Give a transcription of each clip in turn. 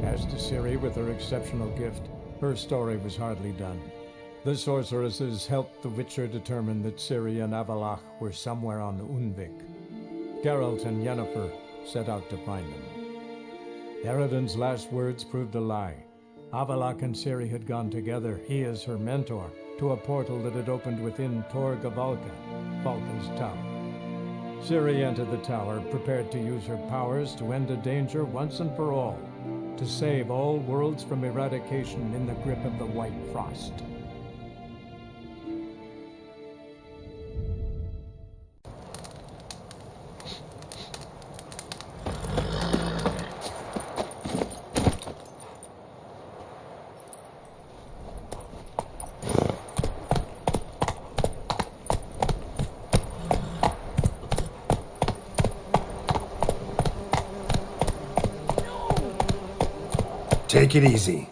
As to Ciri with her exceptional gift, her story was hardly done. The sorceresses helped the Witcher determine that Ciri and Avallac'h were somewhere on Unvik. Geralt and Yennefer set out to find them. Eredin's last words proved a lie. Avallac'h and Ciri had gone together, he as her mentor, to a portal that had opened within Tor Gavalka, Valka's tower. Ciri entered the tower, prepared to use her powers to end a danger once and for all, to save all worlds from eradication in the grip of the White Frost. Take it easy.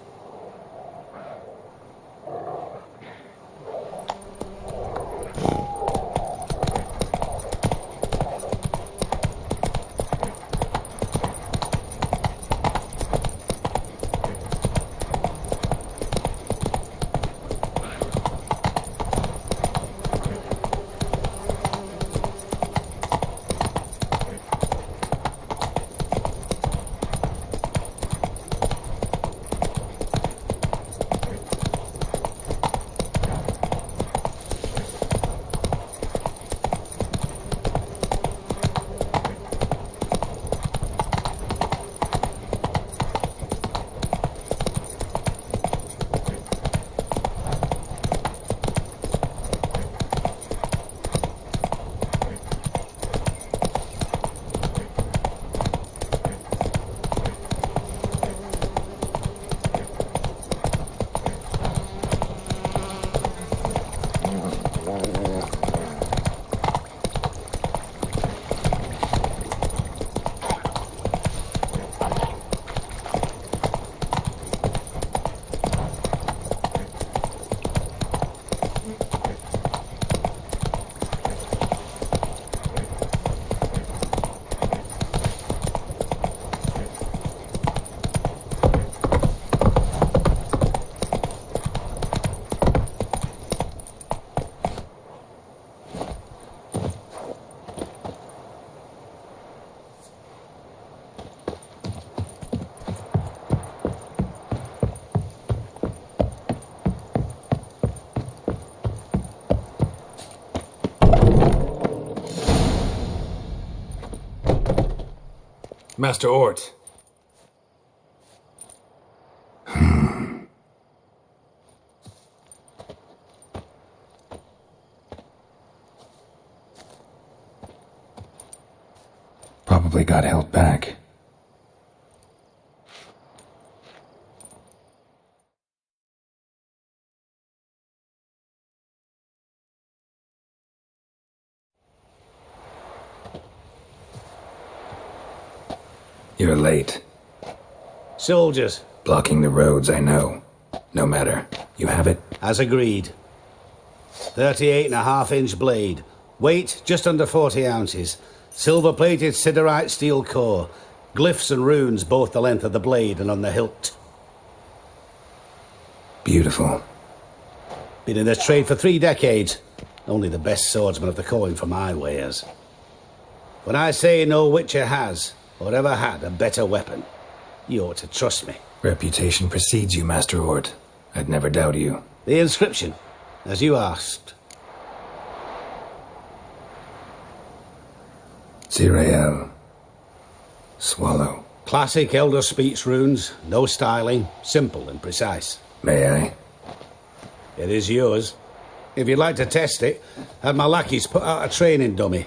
Master Ort. Probably got held back. You're late. Soldiers. Blocking the roads, I know. No matter. You have it? As agreed. 38.5-inch blade. Weight just under 40 ounces. Silver-plated siderite steel core. Glyphs and runes both the length of the blade and on the hilt. Beautiful. Been in this trade for 3 decades. Only the best swordsman of the coin for my wares. When I say no Witcher has, or ever had, a better weapon, you ought to trust me. Reputation precedes you, Master Ort. I'd never doubt you. The inscription, as you asked. Zirael. Swallow. Classic Elder Speech runes, no styling, simple and precise. May I? It is yours. If you'd like to test it, have my lackeys put out a training dummy.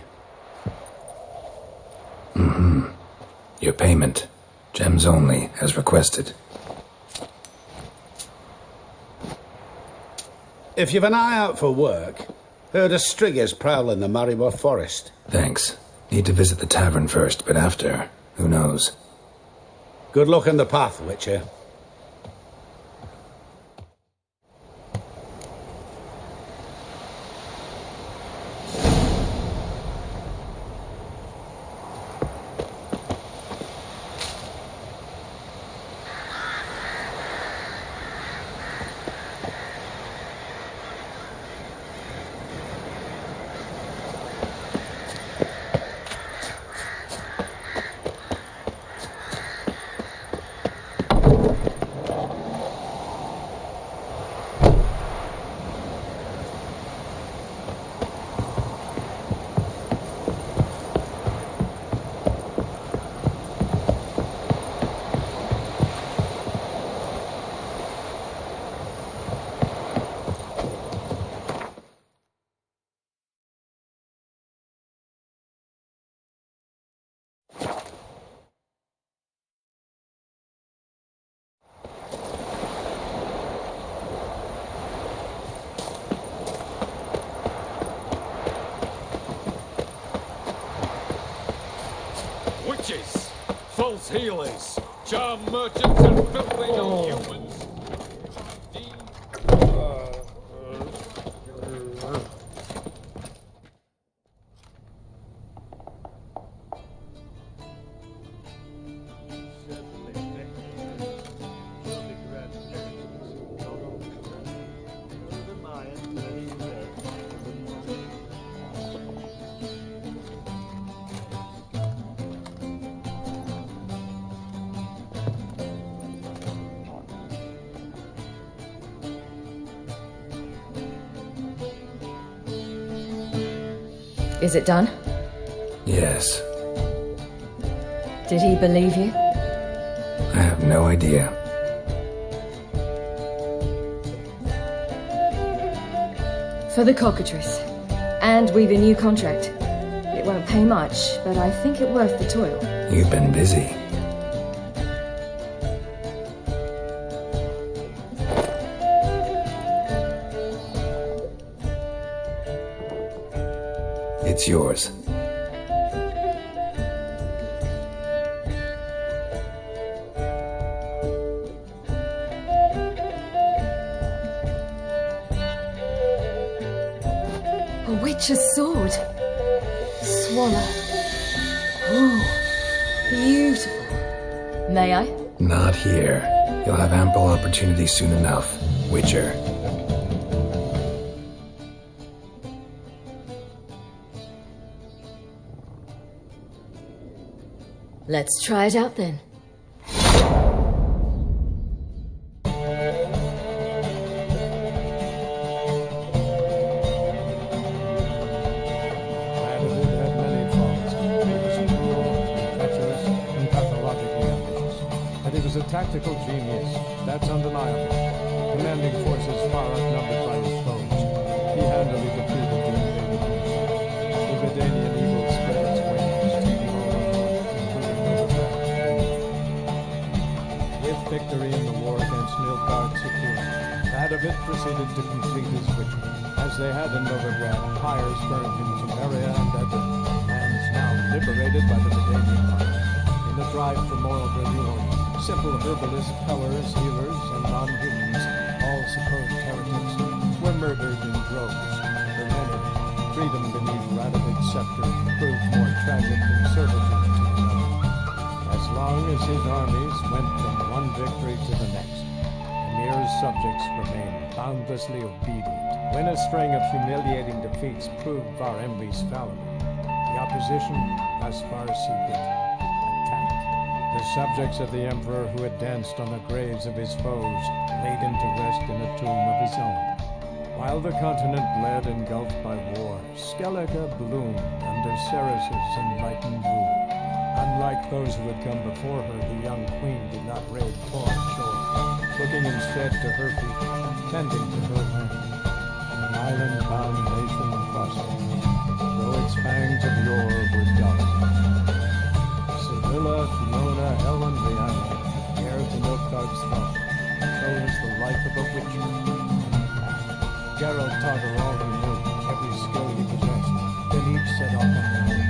Your payment. Gems only, as requested. If you've an eye out for work, heard of striggers prowling the Maribor forest. Thanks. Need to visit the tavern first, but after, who knows? Good luck on the path, Witcher. false healers, charm merchants, and filthy humans. Is it done? Yes. Did he believe you? I have no idea. For the cockatrice. And we've a new contract. It won't pay much, but I think it worth the toil. You've been busy. It's yours. A witch's sword. Swallow. Ooh, beautiful. May I? Not here. You'll have ample opportunity soon enough, Witcher. Let's try it out then. Tactical genius, that's undeniable. Commanding forces far outnumbered by his foes, he handily defeated the invading nations. The Vidanian eagle spread its wings, taking all the north, including Novigrad. With victory in the war against Nilfgaard secured, Radovid proceeded to complete his ritual. As they had in Novigrad, pyres burned in Temeria and Edin, lands now liberated by the Vidanian army. In the drive for moral renewal, simple herbalist, powers, healers, and non-humans, all supposed heretics, were murdered in droves. For many, freedom beneath Radovid's scepter proved more tragic than servitude to another. As long as his armies went from one victory to the next, Emir's subjects remained boundlessly obedient. When a string of humiliating defeats proved Var Emre's fallible, the opposition, thus far secret, attacked. The subjects of the Emperor who had danced on the graves of his foes laid him to rest in a tomb of his own. While the continent bled engulfed by war, Skellige bloomed under Ceres's enlightened rule. Unlike those who had come before her, the young queen did not raid foreign shores, looking instead to her people, tending to her land. An island-bound nation prospered, though its fangs of yore were dull. Sevilla, Fiona, Helen, Rihanna, heir to Nilfgaard's throne, chose the life of a witcher. Geralt taught her all he knew, every skill he possessed. Then each set off on their own.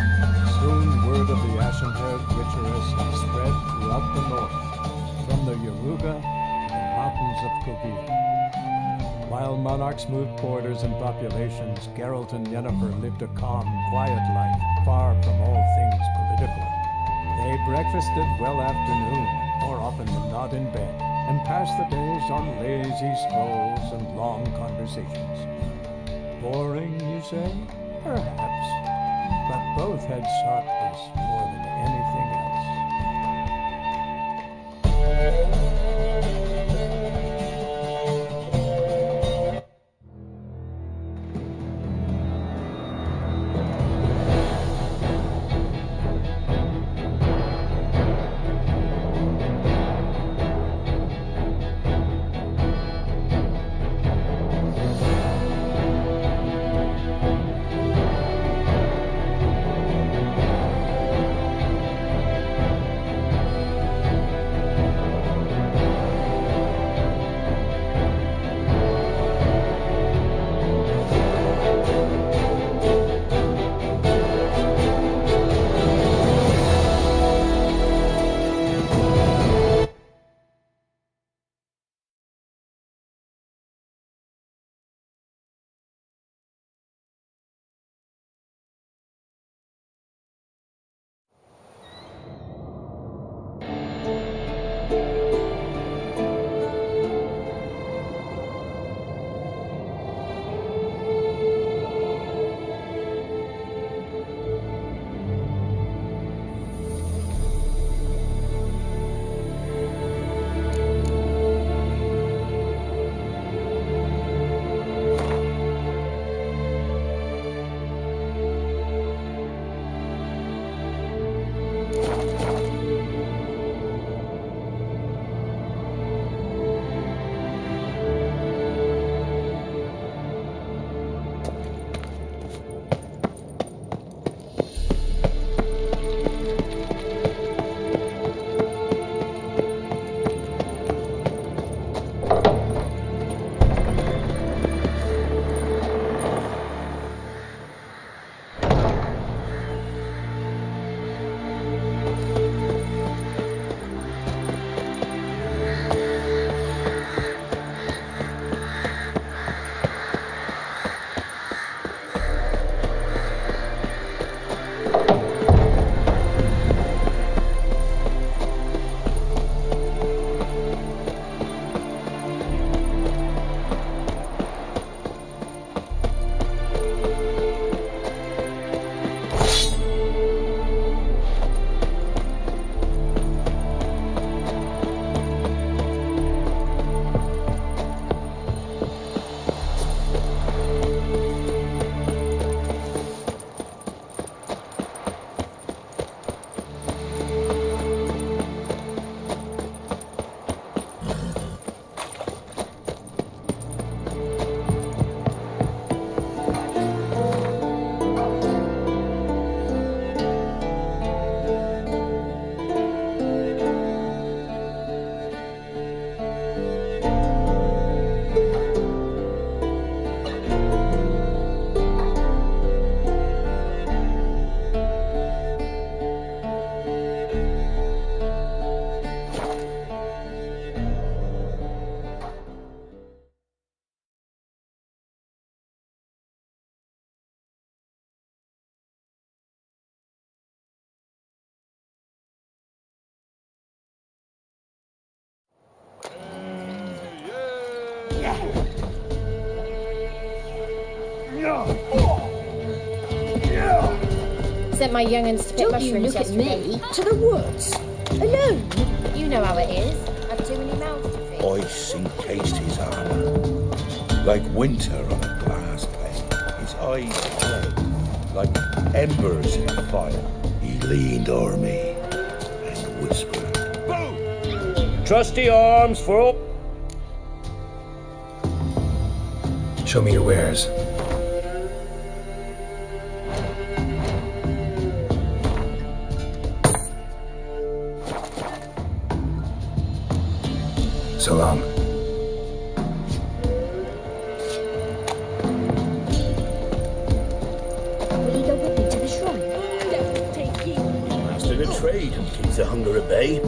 Soon word of the ashen-haired witcheress spread throughout the north, from the Yaruga to the mountains of Kovir. While monarchs moved borders and populations, Geralt and Yennefer lived a calm, quiet life, far from all things political. They breakfasted well after noon, more often than not in bed, and passed the days on lazy strolls and long conversations. Boring, you say? Perhaps. But both had sought this more than anything else. Sent my young'uns to pick Don't you mushrooms look at yesterday. me. To the woods. Alone. You know how it is. I've too many mouths to feed. Ice encased his armor, like winter on a glass pane. His eyes glowed like embers in a fire. He leaned o'er me and whispered, "Boom! Trusty arms for up." Show me your wares. So long. Will you go with me to the shrine? Master the trade and keeps the hunger at bay.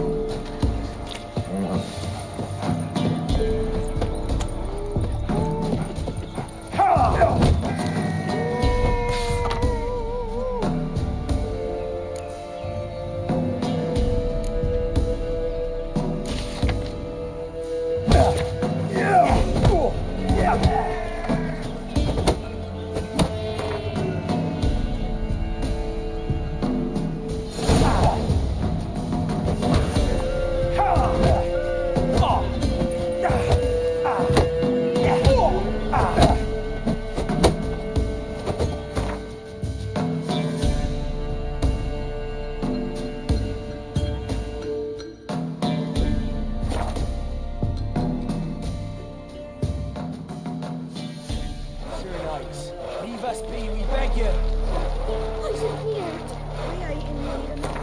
Leave us be, we beg you. I should hear it. We are in need of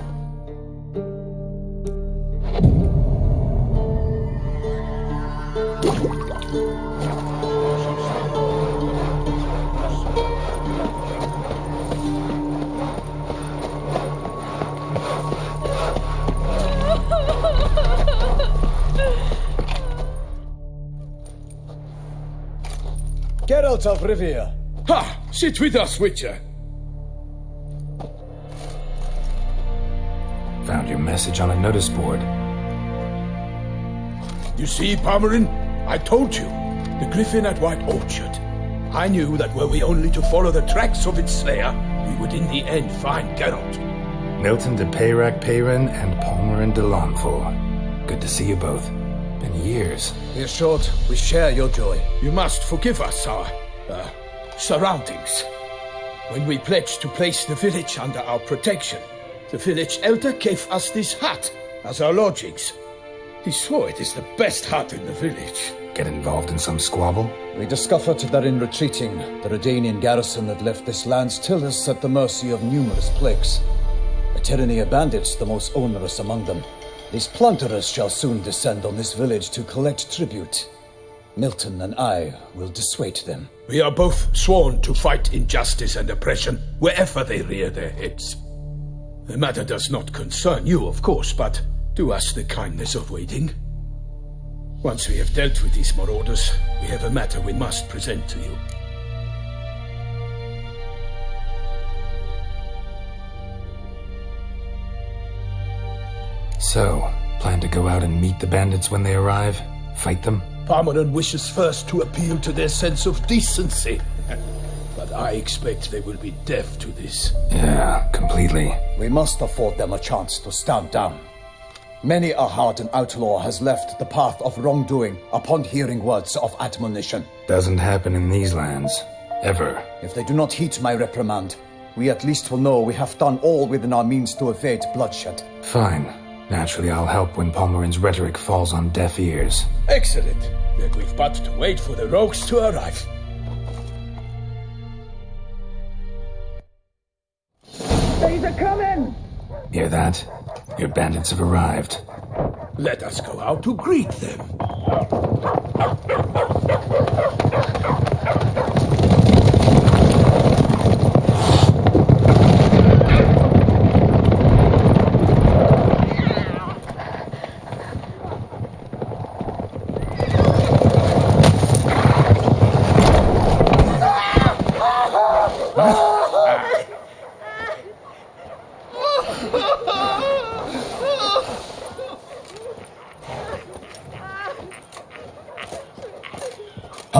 Geralt of Rivia. Ha! Sit with us, Witcher. Found your message on a notice board. You see, Palmerin, I told you. The griffin at White Orchard. I knew that were we only to follow the tracks of its slayer, we would in the end find Geralt. Milton de Peyrac Peyrin and Palmerin de Lawnful. Good to see you both. Been years. Be assured, we share your joy. You must forgive us our, surroundings. When we pledged to place the village under our protection, the village elder gave us this hut as our lodgings. He swore it is the best hut in the village. Get involved in some squabble? We discovered that in retreating, the Redanian garrison had left this land's tillers at the mercy of numerous plagues. A tyranny of bandits, the most onerous among them. These plunderers shall soon descend on this village to collect tribute. Milton and I will dissuade them. We are both sworn to fight injustice and oppression wherever they rear their heads. The matter does not concern you, of course, but do us the kindness of waiting. Once we have dealt with these marauders, we have a matter we must present to you. So, plan to go out and meet the bandits when they arrive? Fight them? Palmerin wishes first to appeal to their sense of decency. But I expect they will be deaf to this. Yeah, completely. We must afford them a chance to stand down. Many a hardened outlaw has left the path of wrongdoing upon hearing words of admonition. Doesn't happen in these lands. Ever. If they do not heed my reprimand, we at least will know we have done all within our means to evade bloodshed. Fine. Naturally, I'll help when Palmerin's rhetoric falls on deaf ears. Excellent. Then we've but to wait for the rogues to arrive. Hear that? Your bandits have arrived. Let us go out to greet them.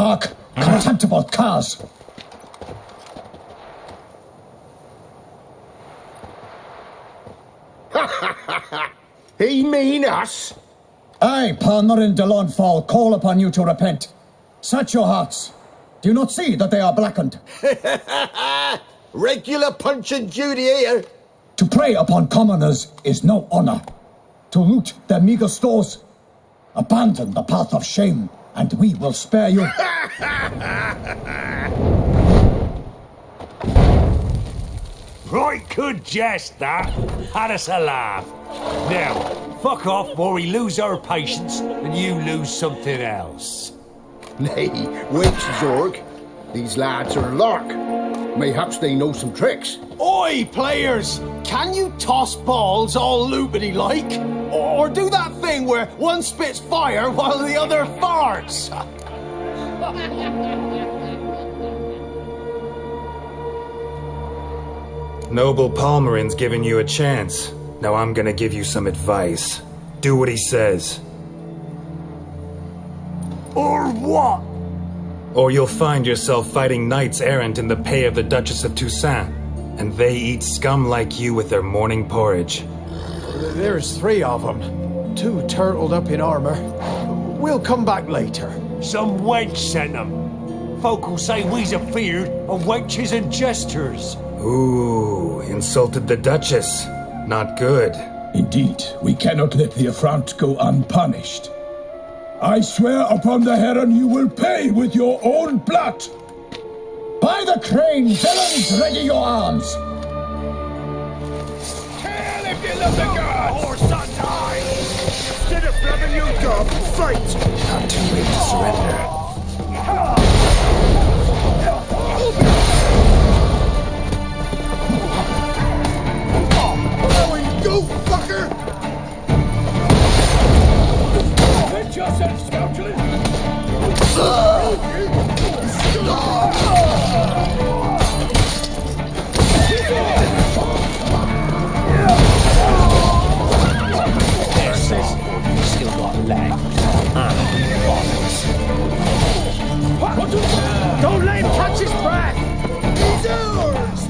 Hark, contemptible curs! He mean us? I, Palmerin de Lawnfall, call upon you to repent. Set your hearts. Do you not see that they are blackened? Regular Punch and Judy here. To prey upon commoners is no honor. To loot their meager stores, abandon the path of shame, and we will spare you. Right good jest, that. Had us a laugh. Now, fuck off before we lose our patience and you lose something else. Nay, wait, Zorg. These lads are lark. Mayhaps they know some tricks. Oi, players! Can you toss balls all loopity-like? Or do that thing where one spits fire while the other farts? Noble Palmerin's giving you a chance. Now I'm gonna give you some advice. Do what he says. Or what? Or you'll find yourself fighting knights errant in the pay of the Duchess of Toussaint. And they eat scum like you with their morning porridge. There's 3 of them. 2 turtled up in armor. We'll come back later. Some wench sent them. Folk will say we's afeard of wenches and jesters. Ooh, insulted the Duchess. Not good. Indeed, we cannot let the affront go unpunished. I swear upon the heron you will pay with your own blood. By the crane, villains, ready your arms. Tell if you love the gods! Or sometimes! Instead of blubbing you dub, fight! Not too late to surrender. Go, fucker! Defend yourself, scoundrel! Still got legs. Don't let him catch his breath! He's yours!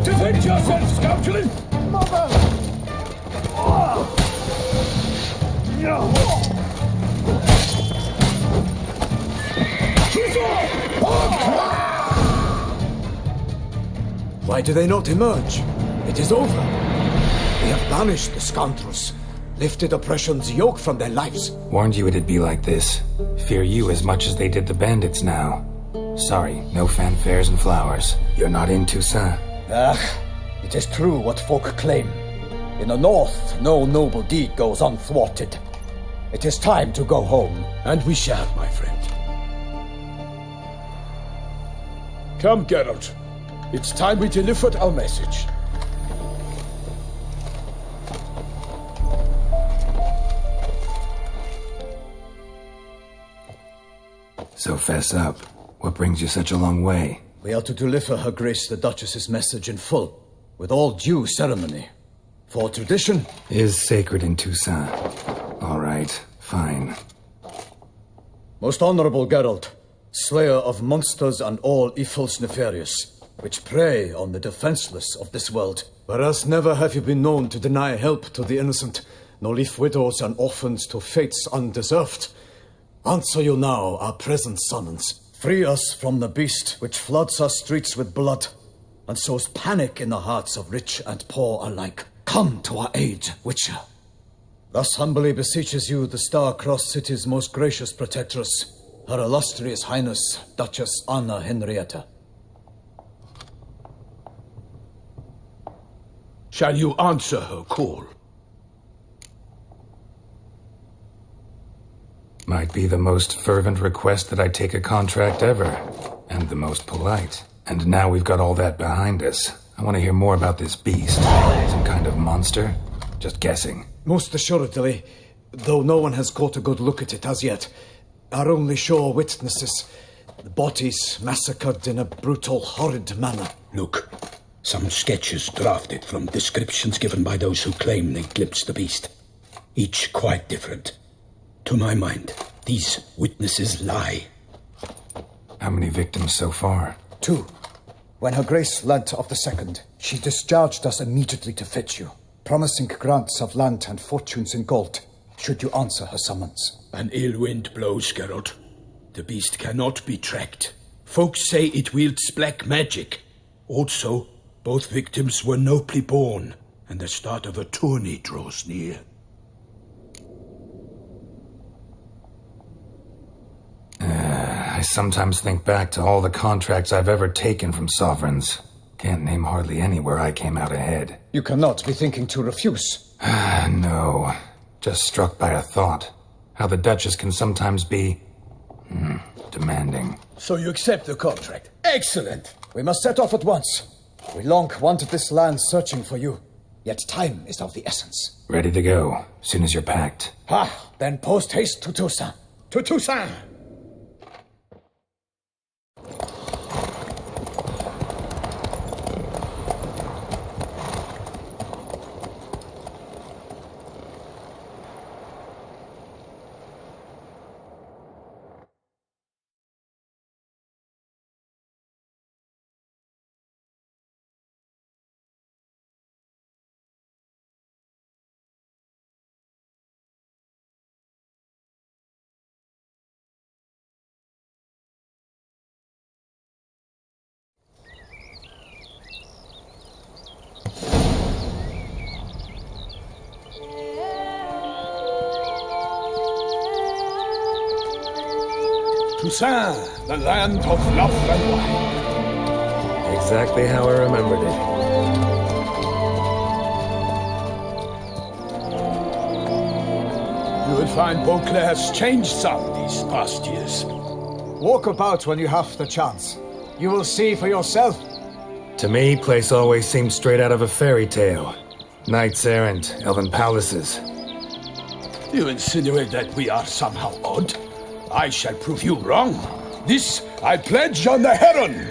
Defend yourself, scoundrel! Why do they not emerge? It is over. We have banished the scoundrels, lifted oppression's yoke from their lives. Warned you it'd be like this. Fear you as much as they did the bandits now. Sorry, no fanfares and flowers. You're not in Toussaint. It is true what folk claim. In the north, no noble deed goes unthwarted. It is time to go home. And we shall, my friend. Come, Geralt. It's time we delivered our message. So fess up. What brings you such a long way? We are to deliver Her Grace the Duchess's message in full, with all due ceremony. For tradition is sacred in Toussaint. All right, fine. Most honorable Geralt, slayer of monsters and all evils nefarious, which prey on the defenseless of this world. Whereas never have you been known to deny help to the innocent, nor leave widows and orphans to fates undeserved. Answer you now our present summons. Free us from the beast which floods our streets with blood, and sows panic in the hearts of rich and poor alike. Come to our aid, Witcher. Thus humbly beseeches you the star-crossed city's most gracious protectress. Her illustrious Highness, Duchess Anna Henrietta. Shall you answer her call? Might be the most fervent request that I take a contract ever, and the most polite. And now we've got all that behind us. I want to hear more about this beast. Some kind of monster? Just guessing. Most assuredly, though no one has caught a good look at it as yet. Our only sure witnesses, the bodies massacred in a brutal, horrid manner. Look, some sketches drafted from descriptions given by those who claim they glimpsed the beast. Each quite different. To my mind, these witnesses lie. How many victims so far? 2. When Her Grace learnt of the second, she discharged us immediately to fetch you, promising grants of land and fortunes in gold, should you answer her summons. An ill wind blows, Geralt. The beast cannot be tracked. Folks say it wields black magic. Also, both victims were nobly born, and the start of a tourney draws near. I sometimes think back to all the contracts I've ever taken from sovereigns. Can't name hardly any where I came out ahead. You cannot be thinking to refuse. No. Just struck by a thought. How the Duchess can sometimes be... demanding. So you accept the contract? Excellent! We must set off at once. We long wanted this land searching for you. Yet time is of the essence. Ready to go, soon as you're packed. Then post haste to Toussaint. To Toussaint! Toussaint, the land of love and wine. Exactly how I remembered it. You will find Beauclair has changed some these past years. Walk about when you have the chance. You will see for yourself. To me, place always seemed straight out of a fairy tale. Knights errant, elven palaces. You insinuate that we are somehow odd? I shall prove you wrong. This I pledge on the Heron.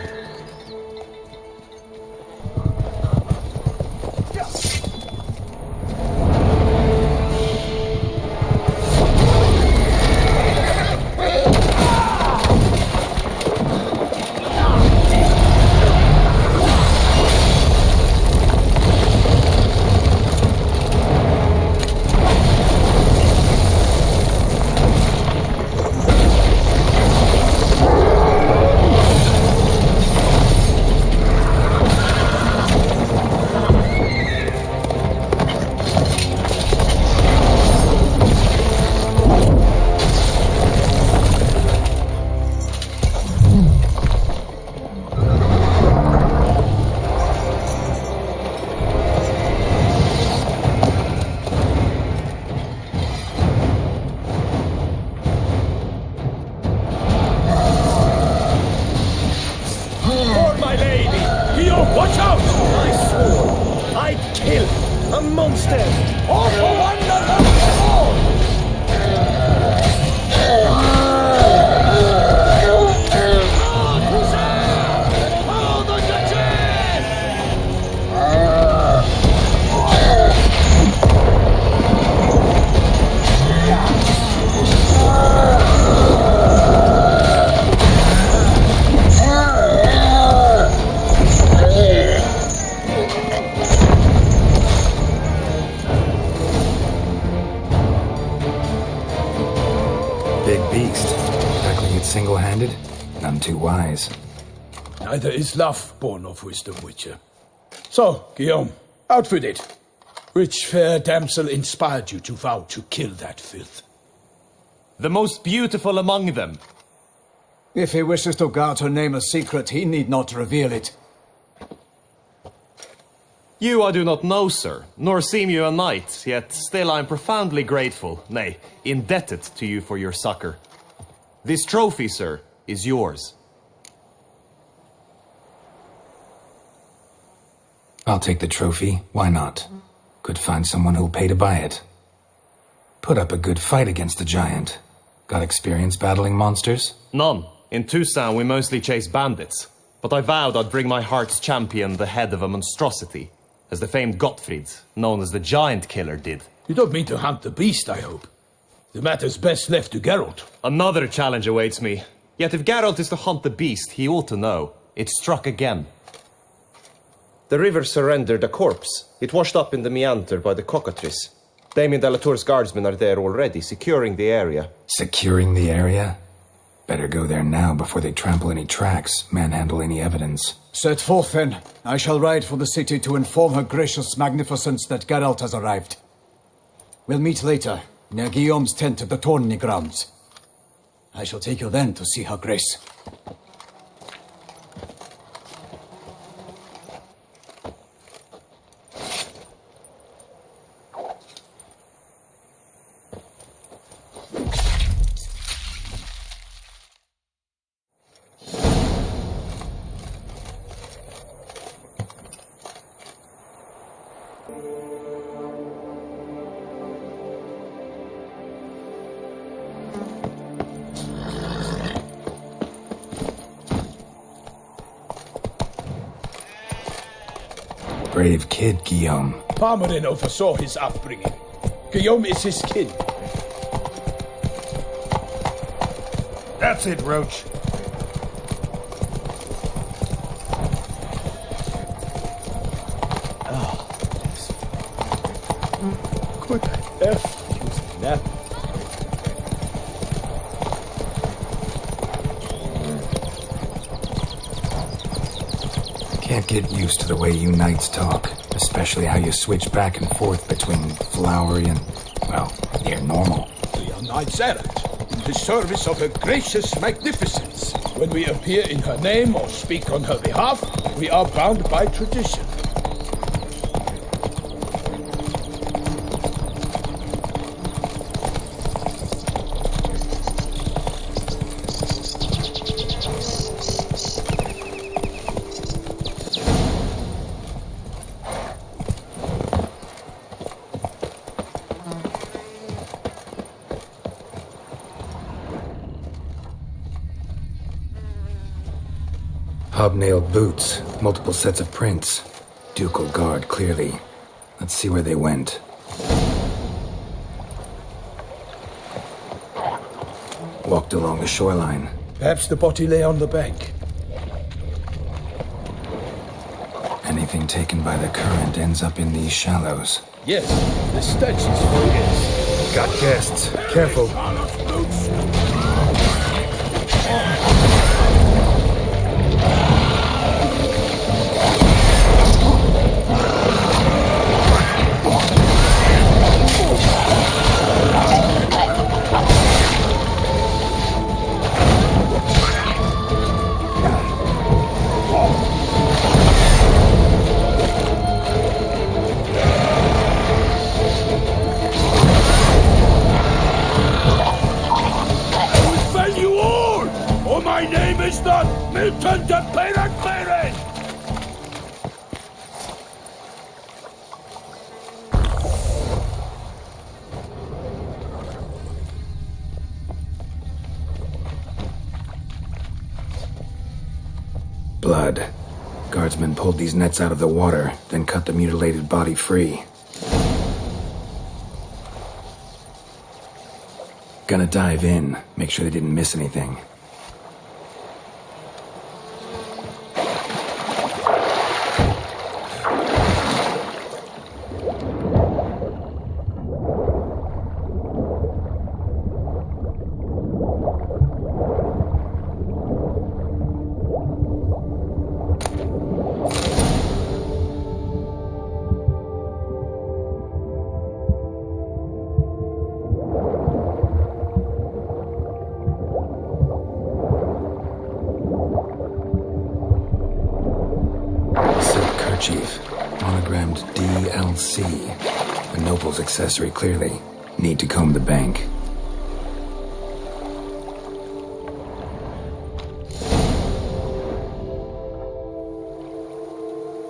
Single-handed? None too wise. Neither is love born of wisdom, Witcher. So, Guillaume, outfitted. Which fair damsel inspired you to vow to kill that filth? The most beautiful among them. If he wishes to guard her name a secret, he need not reveal it. You I do not know, sir, nor seem you a knight, yet still I am profoundly grateful, nay, indebted to you for your succor. This trophy, sir, is yours. I'll take the trophy, why not? Could find someone who'll pay to buy it. Put up a good fight against the giant. Got experience battling monsters? None. In Toussaint we mostly chase bandits, but I vowed I'd bring my heart's champion the head of a monstrosity, as the famed Gottfried, known as the Giant Killer, did. You don't mean to hunt the beast, I hope. The matter's best left to Geralt. Another challenge awaits me. Yet if Geralt is to hunt the beast, he ought to know. It struck again. The river surrendered a corpse. It washed up in the meander by the cockatrice. Damien de la Tour's guardsmen are there already, securing the area. Securing the area? Better go there now before they trample any tracks, manhandle any evidence. Set forth, then. I shall ride for the city to inform her gracious magnificence that Geralt has arrived. We'll meet later, near Guillaume's tent at the tourney grounds. I shall take you then to see her grace. Brave kid, Guillaume. Parmarin oversaw his upbringing. Guillaume is his kin. That's it, Roach. Good F. Using that. Can't get used to the way you knights talk, especially how you switch back and forth between flowery and, well, near normal. We are knights errant, in the service of her gracious magnificence. When we appear in her name or speak on her behalf, we are bound by tradition. Hobnailed boots, multiple sets of prints. Ducal guard, clearly. Let's see where they went. Walked along the shoreline. Perhaps the body lay on the bank. Anything taken by the current ends up in these shallows. Yes, the stench is furious. Got guests. Careful. Blood. Guardsmen pulled these nets out of the water, then cut the mutilated body free. Gonna dive in, make sure they didn't miss anything. handkerchief. Monogrammed DLC. A noble's accessory, clearly. Need to comb the bank.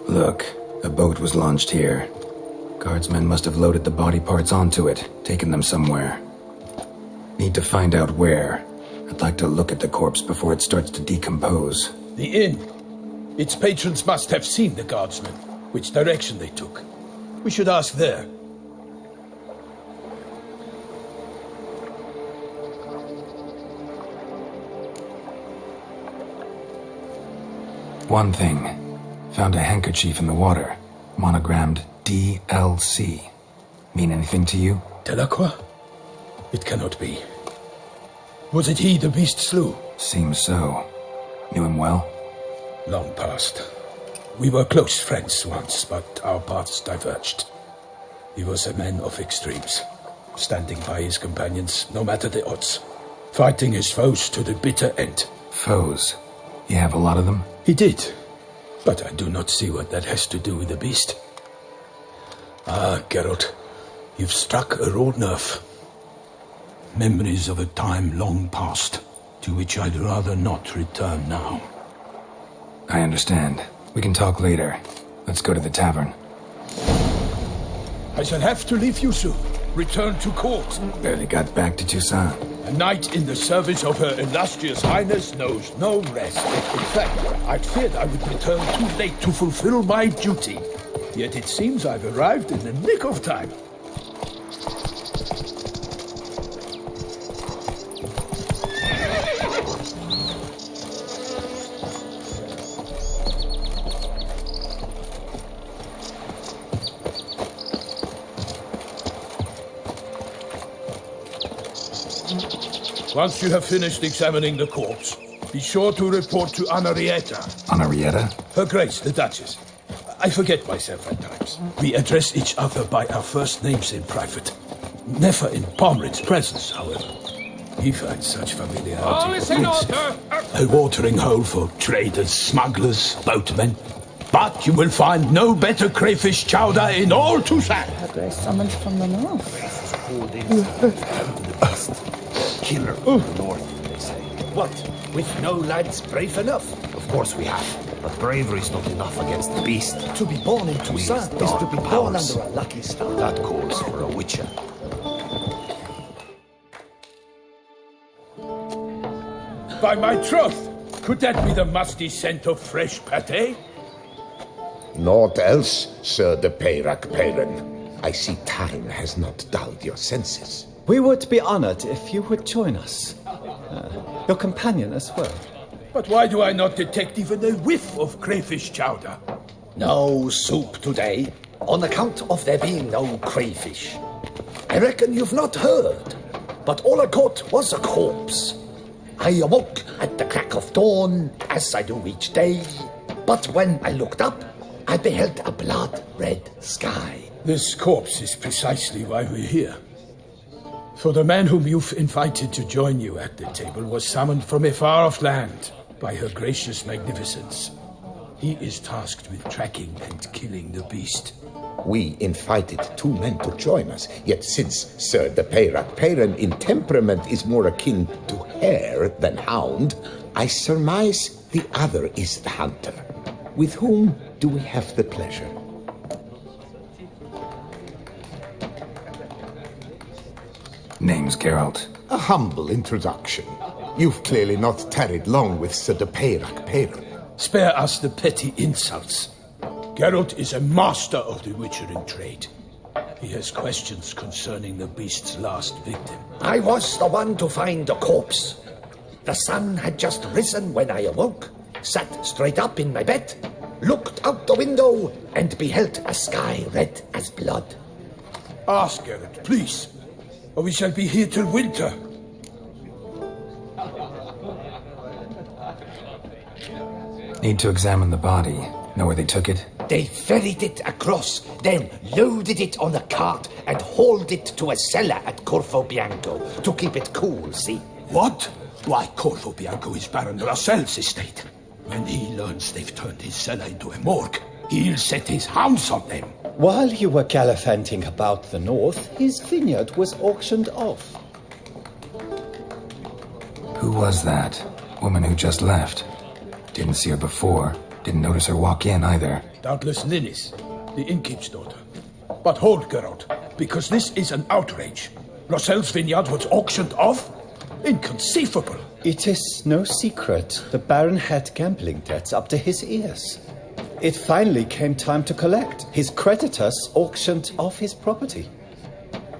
Look, a boat was launched here. Guardsmen must have loaded the body parts onto it, taken them somewhere. Need to find out where. I'd like to look at the corpse before it starts to decompose. The inn. Its patrons must have seen the guardsmen, which direction they took. We should ask there. One thing. Found a handkerchief in the water. Monogrammed DLC. Mean anything to you? Delacroix? It cannot be. Was it he the beast slew? Seems so. Knew him well? Long past. We were close friends once, but our paths diverged. He was a man of extremes, standing by his companions, no matter the odds. Fighting his foes to the bitter end. Foes? You have a lot of them? He did. But I do not see what that has to do with the beast. Ah, Geralt, you've struck a raw nerve. Memories of a time long past, to which I'd rather not return now. I understand. We can talk later. Let's go to the tavern. I shall have to leave you soon. Return to court. Barely got back to Toussaint. A knight in the service of Her Illustrious Highness knows no rest. In fact, I'd feared I would return too late to fulfill my duty. Yet it seems I've arrived in the nick of time. Once you have finished examining the corpse, be sure to report to Henrietta. Henrietta? Her Grace, the Duchess. I forget myself at times. We address each other by our first names in private. Never in Pomred's presence, however. He finds such familiarity. A watering hole for traders, smugglers, boatmen. But you will find no better crayfish chowder in all Toussaint. Her Grace summoned from the north. Killer from the north, they say. What? With no lads brave enough? Of course we have. But bravery's not enough against the beast. To be born in Toussaint is to be born under a lucky star. That calls for a witcher. By my troth, could that be the musty scent of fresh pâté? Naught else, Sir de Peyrac-Peyran. I see time has not dulled your senses. We would be honored if you would join us. Your companion as well. But why do I not detect even a whiff of crayfish chowder? No soup today, on account of there being no crayfish. I reckon you've not heard, but all I got was a corpse. I awoke at the crack of dawn, as I do each day, but when I looked up, I beheld a blood-red sky. This corpse is precisely why we're here. For the man whom you've invited to join you at the table was summoned from a far-off land by her gracious magnificence. He is tasked with tracking and killing the beast. We invited two men to join us, yet since Sir de Peyrac-Peyran in temperament is more akin to hare than hound, I surmise the other is the hunter. With whom do we have the pleasure? Name's Geralt. A humble introduction. You've clearly not tarried long with Sir de Peyrac-Peyran. Spare us the petty insults. Geralt is a master of the witchering trade. He has questions concerning the beast's last victim. I was the one to find the corpse. The sun had just risen when I awoke, sat straight up in my bed, looked out the window, and beheld a sky red as blood. Ask Geralt, please, or we shall be here till winter. Need to examine the body. Know where they took it? They ferried it across, then loaded it on a cart and hauled it to a cellar at Corvo Bianco to keep it cool, see? What? Why, Corvo Bianco is Baron Russell's estate. When he learns they've turned his cellar into a morgue, he'll set his hounds on them. While you were gallivanting about the north, his vineyard was auctioned off. Who was that? Woman who just left. Didn't see her before. Didn't notice her walk in either. Doubtless Linnis, the innkeep's daughter. But hold, Geralt, because this is an outrage. Rossel's vineyard was auctioned off? Inconceivable. It is no secret the Baron had gambling debts up to his ears. It finally came time to collect. His creditors auctioned off his property.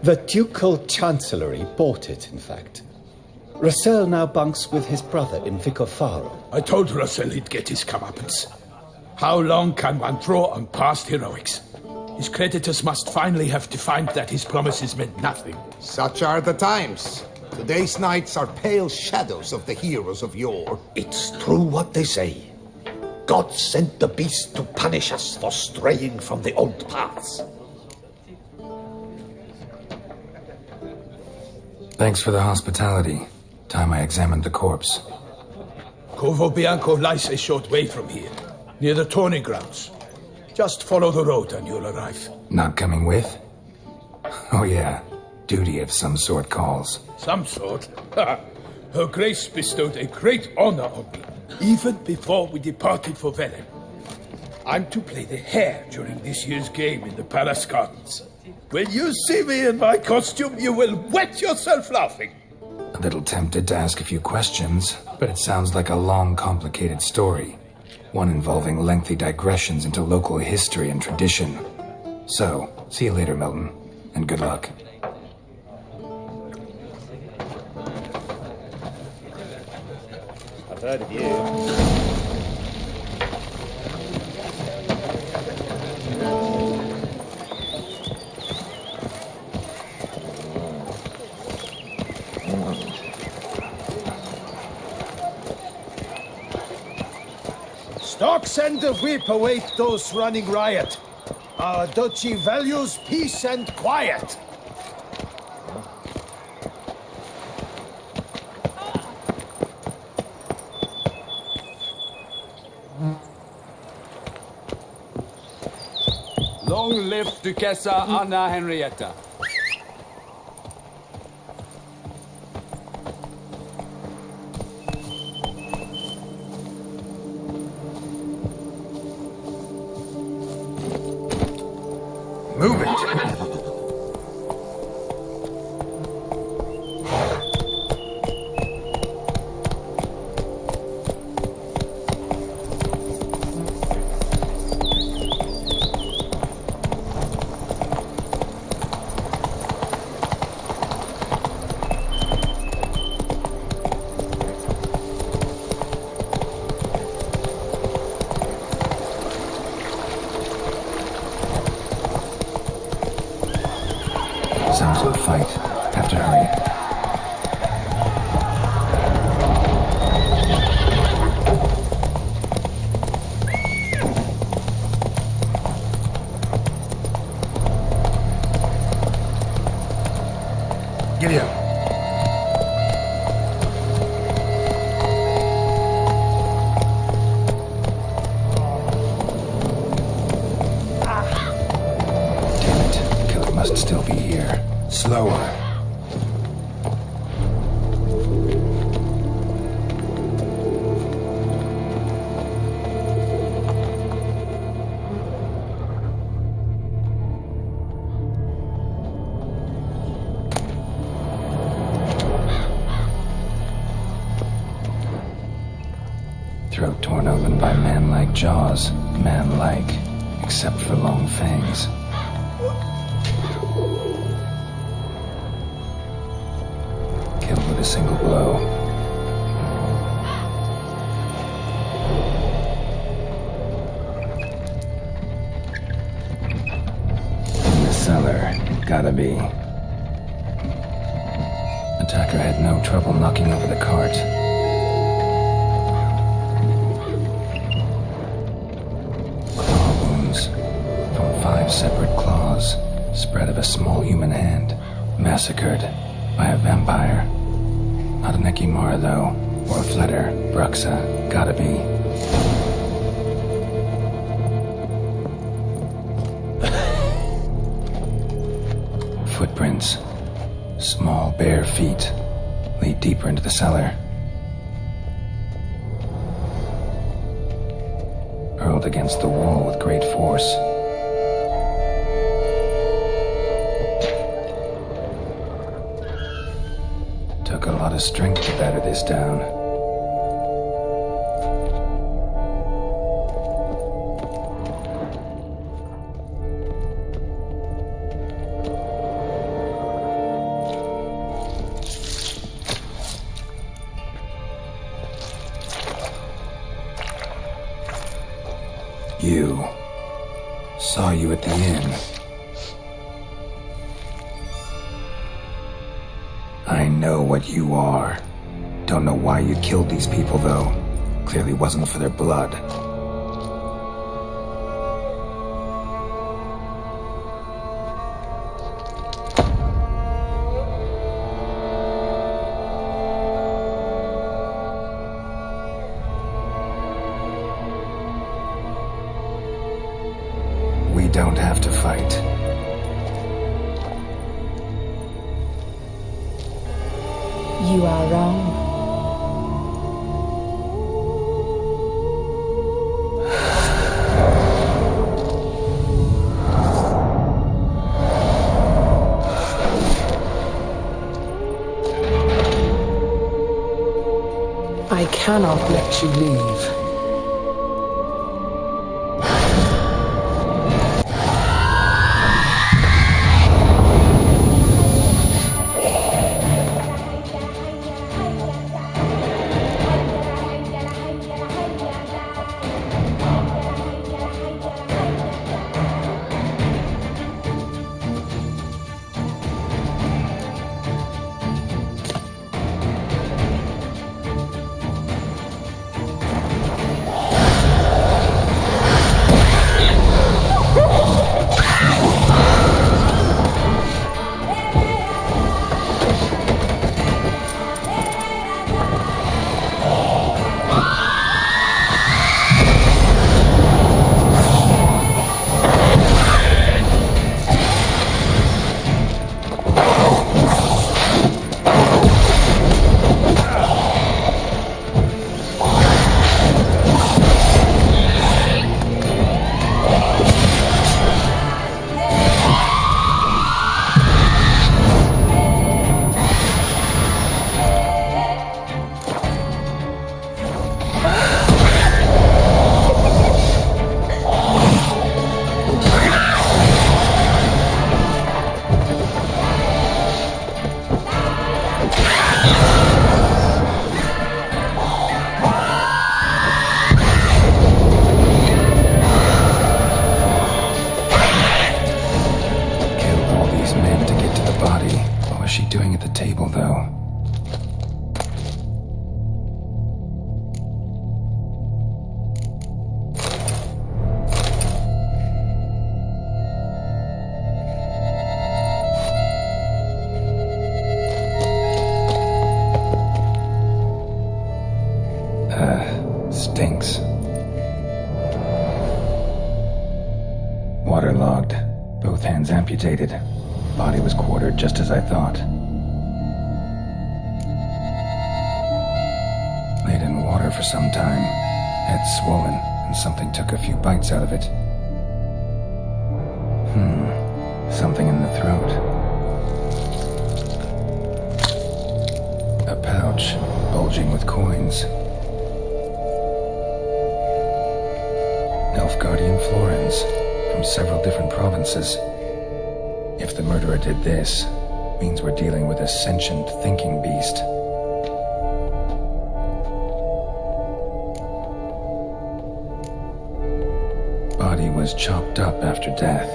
The Ducal Chancellery bought it, in fact. Rossel now bunks with his brother in Vicofaro. I told Rossel he'd get his comeuppance. How long can one draw on past heroics? His creditors must finally have defined that his promises meant nothing. Such are the times. Today's knights are pale shadows of the heroes of yore. It's true what they say. God sent the beast to punish us for straying from the old paths. Thanks for the hospitality. Time I examined the corpse. Corvo Bianco lies a short way from here, near the tourney grounds. Just follow the road and you'll arrive. Not coming with? Oh yeah, duty of some sort calls. Some sort? Her Grace bestowed a great honor on me, even before we departed for Velen. I'm to play the hare during this year's game in the palace gardens. When you see me in my costume, you will wet yourself laughing. A little tempted to ask a few questions, but it sounds like a long, complicated story. One involving lengthy digressions into local history and tradition. So, see you later, Milton, and good luck. I've heard of you. Stocks and the whip await those running riot. Our duchy values peace and quiet. Long live Duchessa Anna Henrietta. Move it! Sounds of a fight. Have to hurry. Giddy up. Damn it. The killer must still be here. Slower. Throat torn open by man-like jaws. Man-like, except for long fangs. Killed with a single blow. In the cellar, gotta be. Attacker had no trouble knocking over the cart. Claw wounds from 5 separate claws, spread of a small human hand, massacred by a vampire. Not an Ekimara, though, or a Fletter. Bruxa, gotta be. footprints. Small, bare feet lead deeper into the cellar. Hurled against the wall with great force. Took a lot of strength to batter this down. You. Saw you at the inn. I know what you are. Don't know why you killed these people, though. Clearly wasn't for their blood. We don't have to fight. You are wrong. I cannot let you leave. Stinks. Waterlogged. Both hands amputated. Body was quartered just as I thought. Laid in water for some time. Head swollen, and something took a few bites out of it. Something in the throat. A pouch, bulging with coins. Guardian florins from several different provinces. If the murderer did this, means we're dealing with a sentient thinking beast. Body was chopped up after death.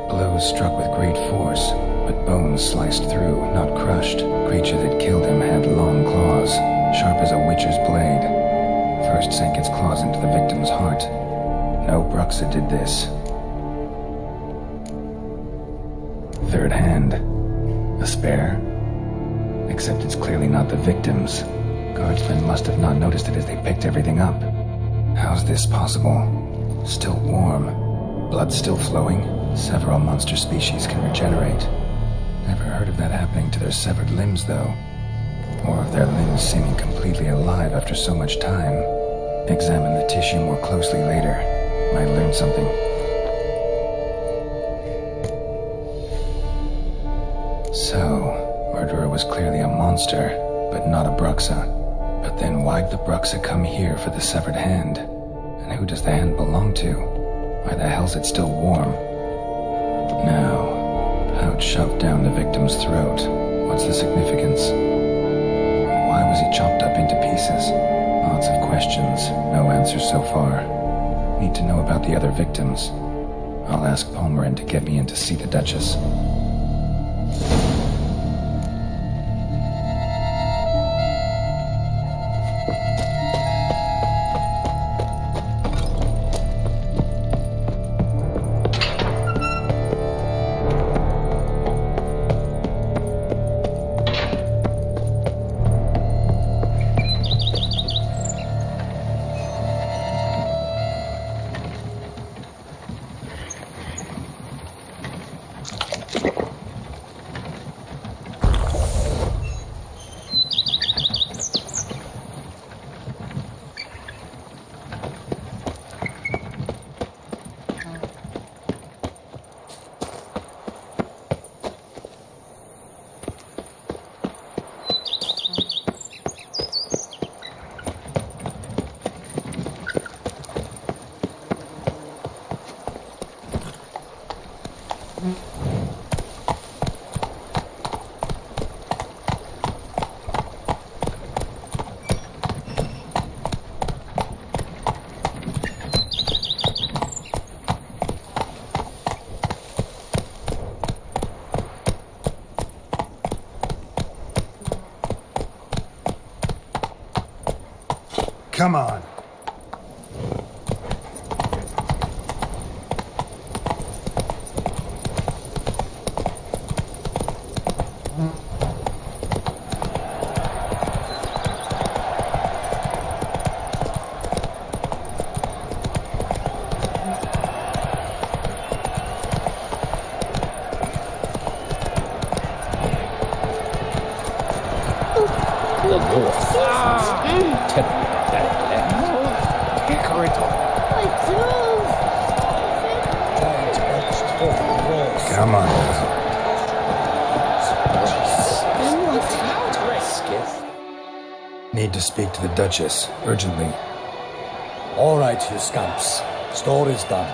Blows struck with great force, but bones sliced through, not crushed. Creature that killed him had long claws, sharp as a witcher's blade. First sank its claws into the victim's heart. No Bruxa did this. Third hand. A spare? Except it's clearly not the victim's. Guardsmen must have not noticed it as they picked everything up. How's this possible? Still warm. Blood still flowing. Several monster species can regenerate. Never heard of that happening to their severed limbs, though. Or of their limbs seeming completely alive after so much time. Examine the tissue more closely later. Might learn something. So, murderer was clearly a monster, but not a Bruxa. But then why'd the Bruxa come here for the severed hand? And who does the hand belong to? Why the hell's it still warm? Now, pouch shoved down the victim's throat. What's the significance? Why was he chopped up into pieces? Lots of questions, no answers so far. Need to know about the other victims. I'll ask Palmerin to get me in to see the Duchess. Come on. Come on. Need to speak to the Duchess, urgently. All right, you scamps. Story's done.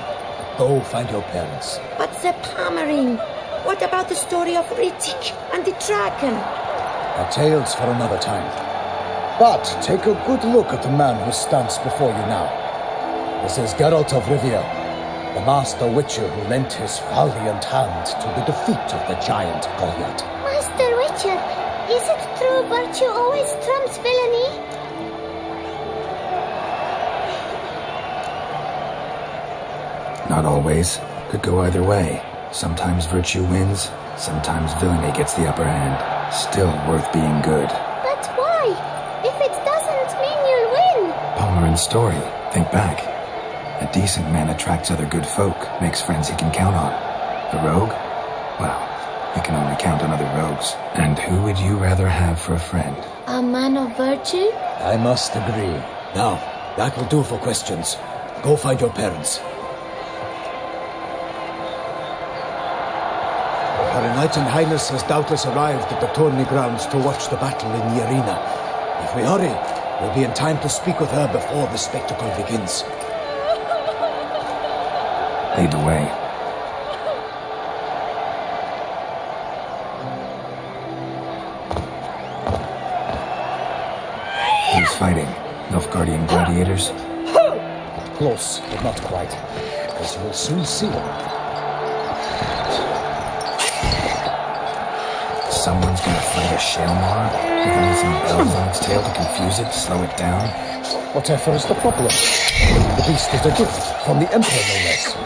Go find your parents. But the Palmerin, what about the story of Rittik and the dragon? Our tales for another time. But take a good look at the man who stands before you now. This is Geralt of Rivia, the master witcher who lent his valiant hand to the defeat of the giant Goliath. Master Witcher, is it true virtue always trumps villainy? Not always. Could go either way. Sometimes virtue wins, sometimes villainy gets the upper hand. Still worth being good. But why? If it doesn't mean you'll win. Palmerin's story. Think back. A decent man attracts other good folk, makes friends he can count on. A rogue? Well, he can only count on other rogues. And who would you rather have for a friend? A man of virtue? I must agree. Now, that will do for questions. Go find your parents. Her Enlightened Highness has doubtless arrived at the tourney grounds to watch the battle in the arena. If we hurry, we'll be in time to speak with her before the spectacle begins. Lead the way. Who's fighting? Nilfgaardian gladiators? Close, but not quite. As you will soon see. Someone's gonna fight a Shelmar? With only some bells on its tail to confuse it, slow it down? Whatever is the problem? The beast is a gift from the Emperor, no less.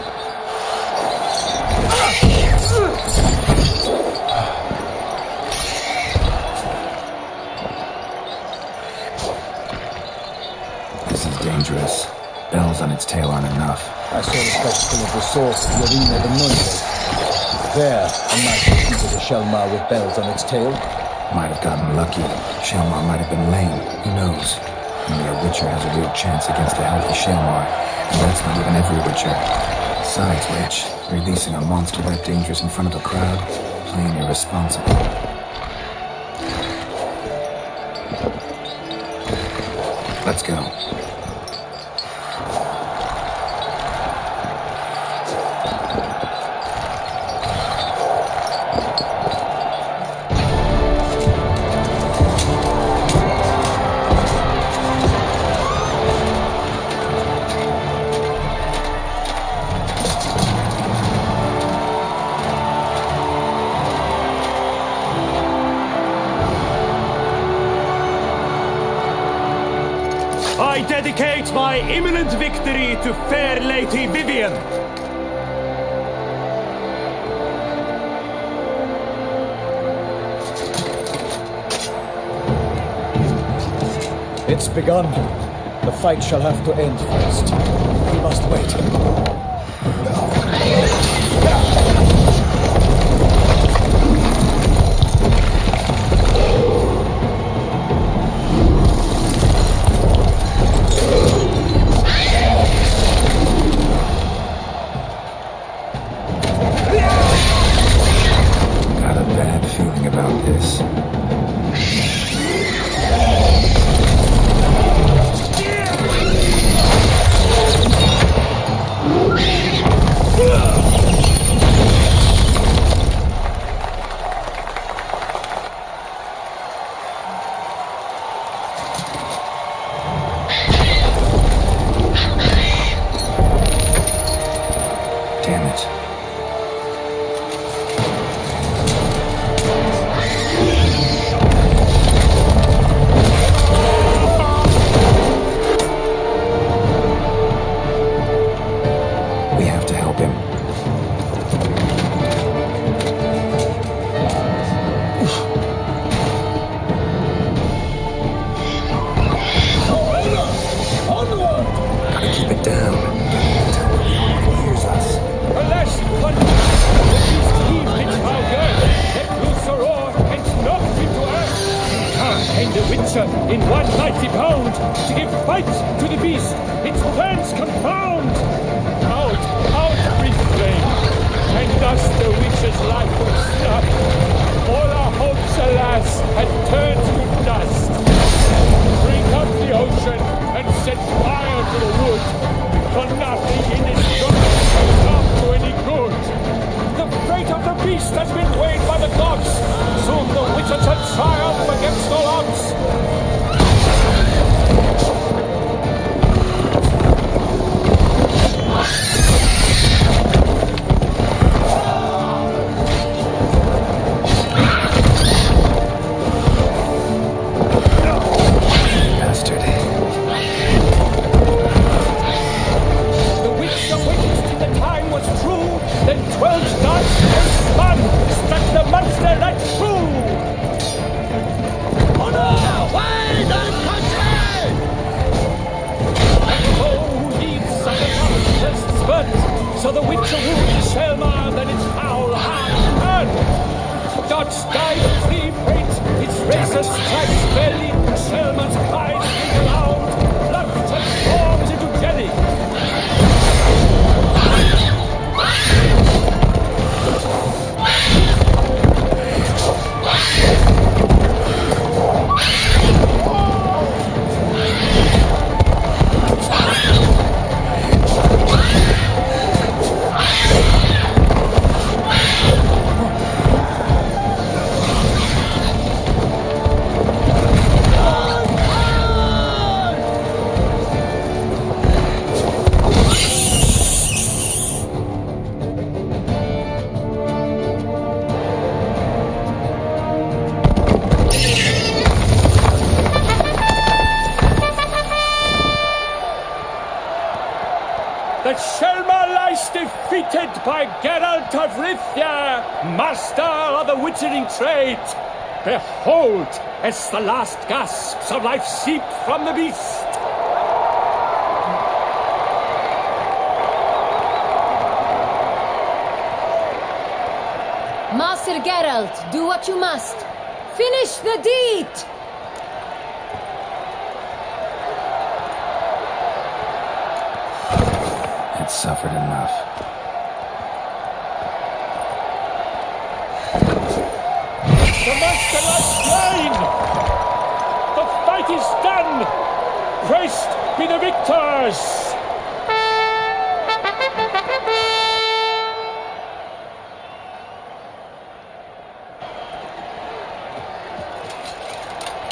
This is dangerous. Bells on its tail aren't enough. I saw the spectacle of the sword in the arena of the Unravel. There, a knight defeated a Shelmar with bells on its tail. Might have gotten lucky. Shelmar might have been lame. Who knows? Only a Witcher has a real chance against a healthy Shelmar. And that's not even every Witcher. Besides which, releasing a monster that dangerous in front of a crowd, plain irresponsible. Let's go. I dedicate my imminent victory to fair Lady Vivian. It's begun. The fight shall have to end first. We must wait. Got a bad feeling about this. Damn it. We have to help him. Gotta keep it down. Hears us. Alas, one the beast heaved its foul girth, let loose a roar, and knocked him to earth. And the Witcher, in one mighty bound, to give fight to the beast, its plans confound. Out breathed flame, and thus the Witcher's life was snuffed. All our hopes, alas, had turned to dust. Drink up the ocean, and set fire to the wood, for nothing in this dark will come to any good. The fate of the beast has been weighed by the gods. Soon the Witcher shall triumph against all odds. Bastard. The witch awaked till the time was true. Then 12 darts and spun, struck the monster right through. Honor! Wide and country! And who leads such a monster's spurt? So the witcher wounded Shelmar, then its foul hard hurt. Dodge died free paint, its razor strikes belly, Shelmar's cries ring aloud, blood transforms into jelly. That Shelmar lies defeated by Geralt of Rivia, master of the witchering trade. Behold, as the last gasps of life seep from the beast. Geralt, do what you must. Finish the deed! It's suffered enough. The monster lies slain! The fight is done! Praised be the victors!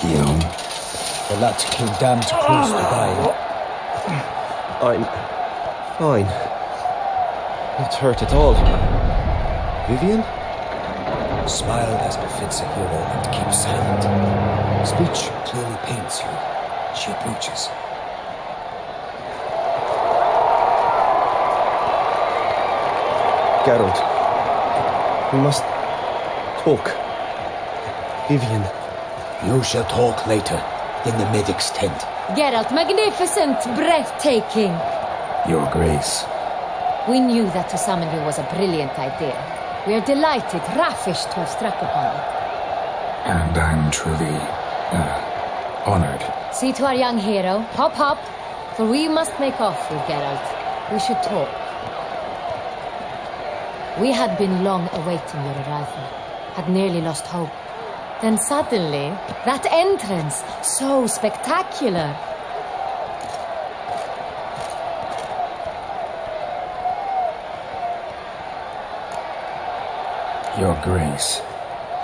Guillaume? The lad came damned close to dying. I'm fine. Not hurt at all. Vivian? Smile as befits a hero and keep silent. Speech clearly pains you. She approaches. Geralt, we must talk. Vivian. You shall talk later, in the medic's tent. Geralt, magnificent, breathtaking. Your Grace. We knew that to summon you was a brilliant idea. We are delighted, ravished to have struck upon it. And I'm truly, honored. See to our young hero. Hop, hop. For we must make off with Geralt. We should talk. We had been long awaiting your arrival. Had nearly lost hope. Then suddenly, that entrance, so spectacular. Your Grace.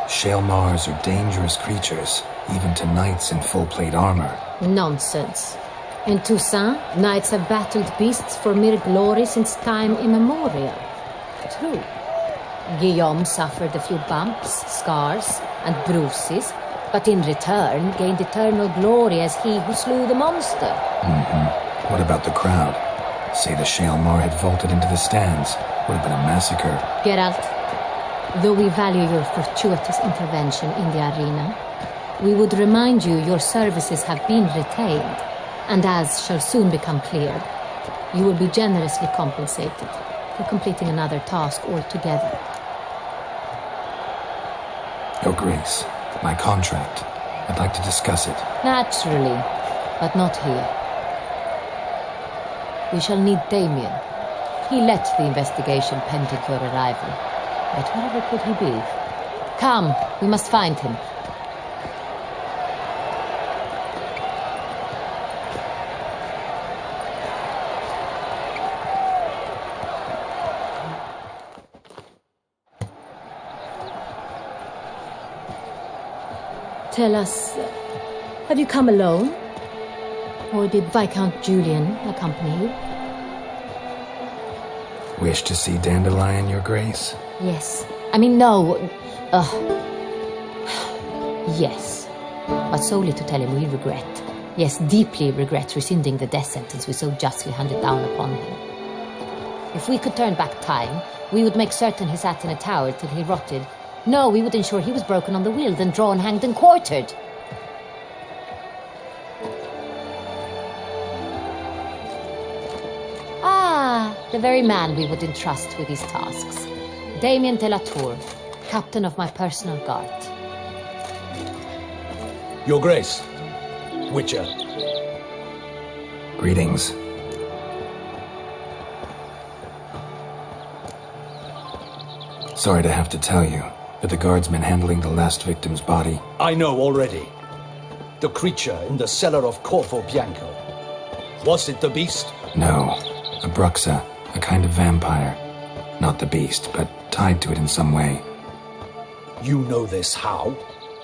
Shaelmars are dangerous creatures, even to knights in full-plate armor. Nonsense. In Toussaint, knights have battled beasts for mere glory since time immemorial. True. Guillaume suffered a few bumps, scars, and bruises, but in return gained eternal glory as he who slew the monster. What about the crowd? Say the Shaelmar had vaulted into the stands. Would have been a massacre. Geralt, though we value your fortuitous intervention in the arena, we would remind you your services have been retained, and as shall soon become clear, you will be generously compensated for completing another task altogether. Your Grace, my contract. I'd like to discuss it. Naturally, but not here. We shall need Damien. He led the investigation pending your arrival. But wherever could he be? Come, we must find him. Tell us, have you come alone? Or did Viscount Julian accompany you? Wish to see Dandelion, Your Grace? Yes. I mean, no. Yes. But solely to tell him we regret. Yes, deeply regret rescinding the death sentence we so justly handed down upon him. If we could turn back time, we would make certain he sat in a tower till he rotted. No, we would ensure he was broken on the wheel, then drawn, hanged, and quartered. Ah, the very man we would entrust with these tasks. Damien de la Tour, captain of my personal guard. Your Grace, Witcher. Greetings. Sorry to have to tell you, but the guardsman handling the last victim's body... I know already. The creature in the cellar of Corvo Bianco. Was it the beast? No, a bruxa, a kind of vampire. Not the beast, but tied to it in some way. You know this how?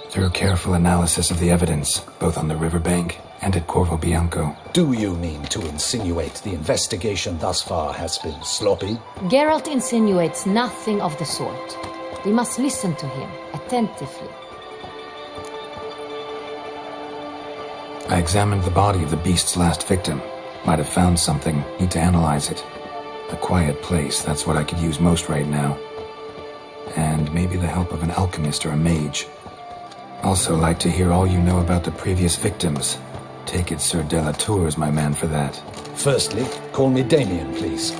Through careful analysis of the evidence, both on the riverbank and at Corvo Bianco. Do you mean to insinuate the investigation thus far has been sloppy? Geralt insinuates nothing of the sort. We must listen to him attentively. I examined the body of the beast's last victim. Might have found something. Need to analyze it. A quiet place, that's what I could use most right now. And maybe the help of an alchemist or a mage. Also like to hear all you know about the previous victims. Take it Sir de la Tour is my man for that. Firstly, call me Damien, please.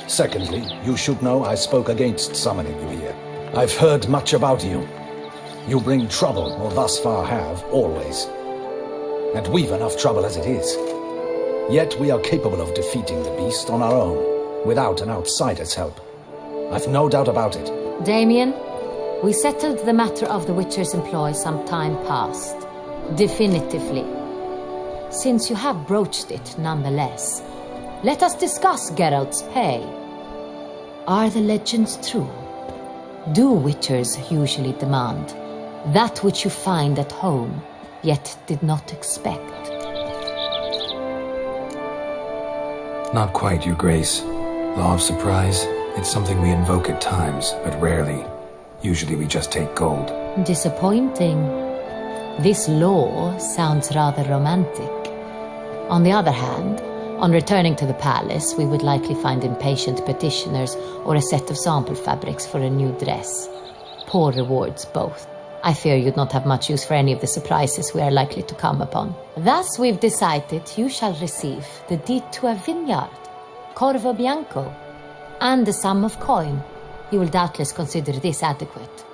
Secondly, you should know I spoke against summoning you here. I've heard much about you. You bring trouble, or thus far have, always. And we've enough trouble as it is. Yet we are capable of defeating the beast on our own, without an outsider's help. I've no doubt about it. Damien, we settled the matter of the Witcher's employ some time past. Definitively. Since you have broached it nonetheless, let us discuss Geralt's pay. Are the legends true? Do Witchers usually demand that which you find at home, yet did not expect? Not quite, Your Grace. Law of surprise, it's something we invoke at times, but rarely. Usually we just take gold. Disappointing. This law sounds rather romantic. On the other hand, on returning to the palace, we would likely find impatient petitioners or a set of sample fabrics for a new dress. Poor rewards, both. I fear you'd not have much use for any of the surprises we are likely to come upon. Thus, we've decided you shall receive the deed to a vineyard, Corvo Bianco, and the sum of coin. You will doubtless consider this adequate.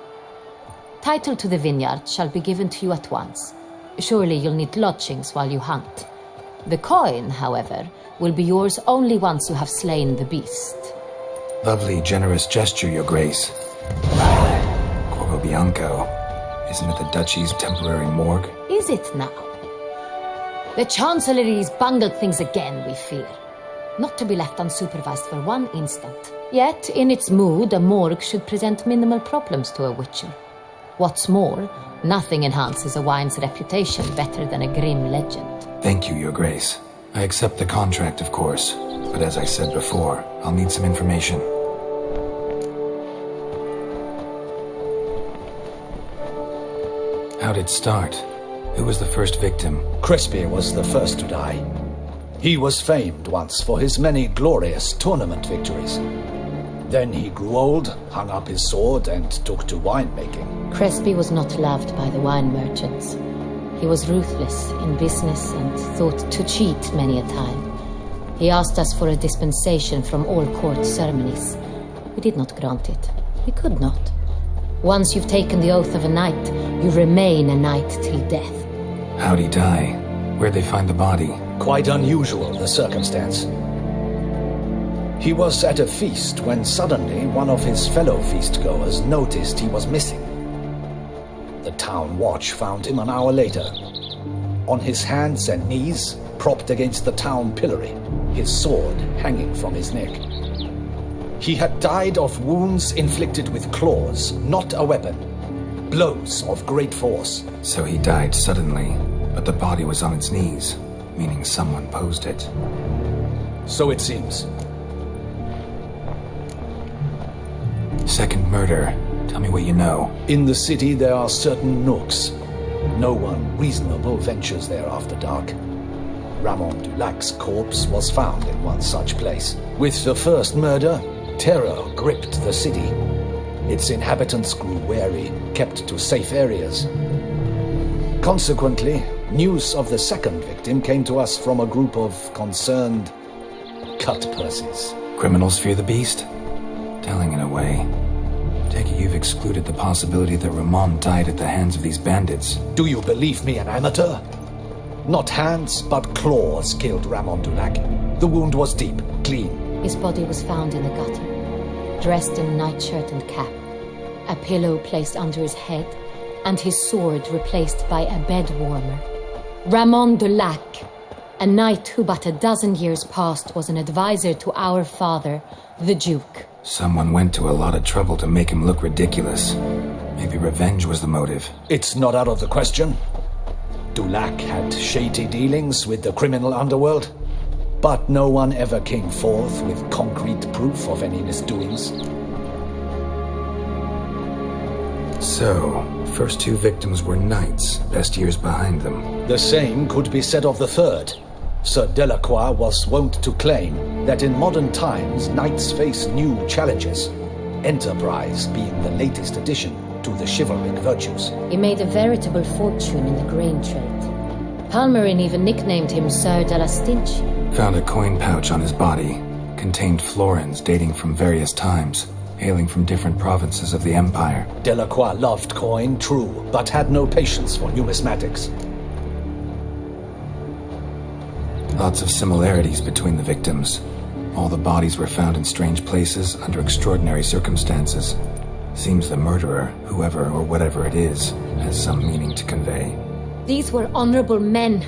Title to the vineyard shall be given to you at once. Surely you'll need lodgings while you hunt. The coin, however, will be yours only once you have slain the beast. Lovely, generous gesture, Your Grace. Corvo Bianco. Isn't it the Duchy's temporary morgue? Is it now? The Chancellery's bungled things again, we fear. Not to be left unsupervised for one instant. Yet, in its mood, a morgue should present minimal problems to a Witcher. What's more, nothing enhances a wine's reputation better than a grim legend. Thank you, Your Grace. I accept the contract, of course. But as I said before, I'll need some information. How'd it start? Who was the first victim? Crespi was the first to die. He was famed once for his many glorious tournament victories. Then he grew old, hung up his sword, and took to winemaking. Crespi was not loved by the wine merchants. He was ruthless in business and thought to cheat many a time. He asked us for a dispensation from all court ceremonies. We did not grant it. We could not. Once you've taken the oath of a knight, you remain a knight till death. How'd he die? Where'd they find the body? Quite unusual, the circumstance. He was at a feast when suddenly one of his fellow feastgoers noticed he was missing. The town watch found him an hour later, on his hands and knees, propped against the town pillory, his sword hanging from his neck. He had died of wounds inflicted with claws, not a weapon. Blows of great force. So he died suddenly, but the body was on its knees, meaning someone posed it. So it seems. Second murder. Tell me what you know. In the city there are certain nooks. No one reasonable ventures there after dark. Ramon Dulac's corpse was found in one such place. With the first murder, terror gripped the city. Its inhabitants grew wary, kept to safe areas. Consequently, news of the second victim came to us from a group of concerned cut-purses. Criminals fear the beast? Telling in a way. Take it you've excluded the possibility that Ramon died at the hands of these bandits. Do you believe me an amateur? Not hands, but claws killed Ramon Dulac. The wound was deep, clean. His body was found in the gutter, dressed in nightshirt and cap, a pillow placed under his head, and his sword replaced by a bed warmer. Ramon Dulac, a knight who but a dozen years past was an advisor to our father, the Duke. Someone went to a lot of trouble to make him look ridiculous. Maybe revenge was the motive. It's not out of the question. Dulac had shady dealings with the criminal underworld, but no one ever came forth with concrete proof of any misdoings. So, first two victims were knights, best years behind them. The same could be said of the third. Sir Delacroix was wont to claim that in modern times knights face new challenges, enterprise being the latest addition to the chivalric virtues. He made a veritable fortune in the grain trade. Palmerin even nicknamed him Sir de la Stinch. Found a coin pouch on his body. Contained florins dating from various times. hailing from different provinces of the Empire. Delacroix loved coin, true, but had no patience for numismatics. Lots of similarities between the victims. All the bodies were found in strange places under extraordinary circumstances. Seems the murderer, whoever or whatever it is, has some meaning to convey. These were honorable men.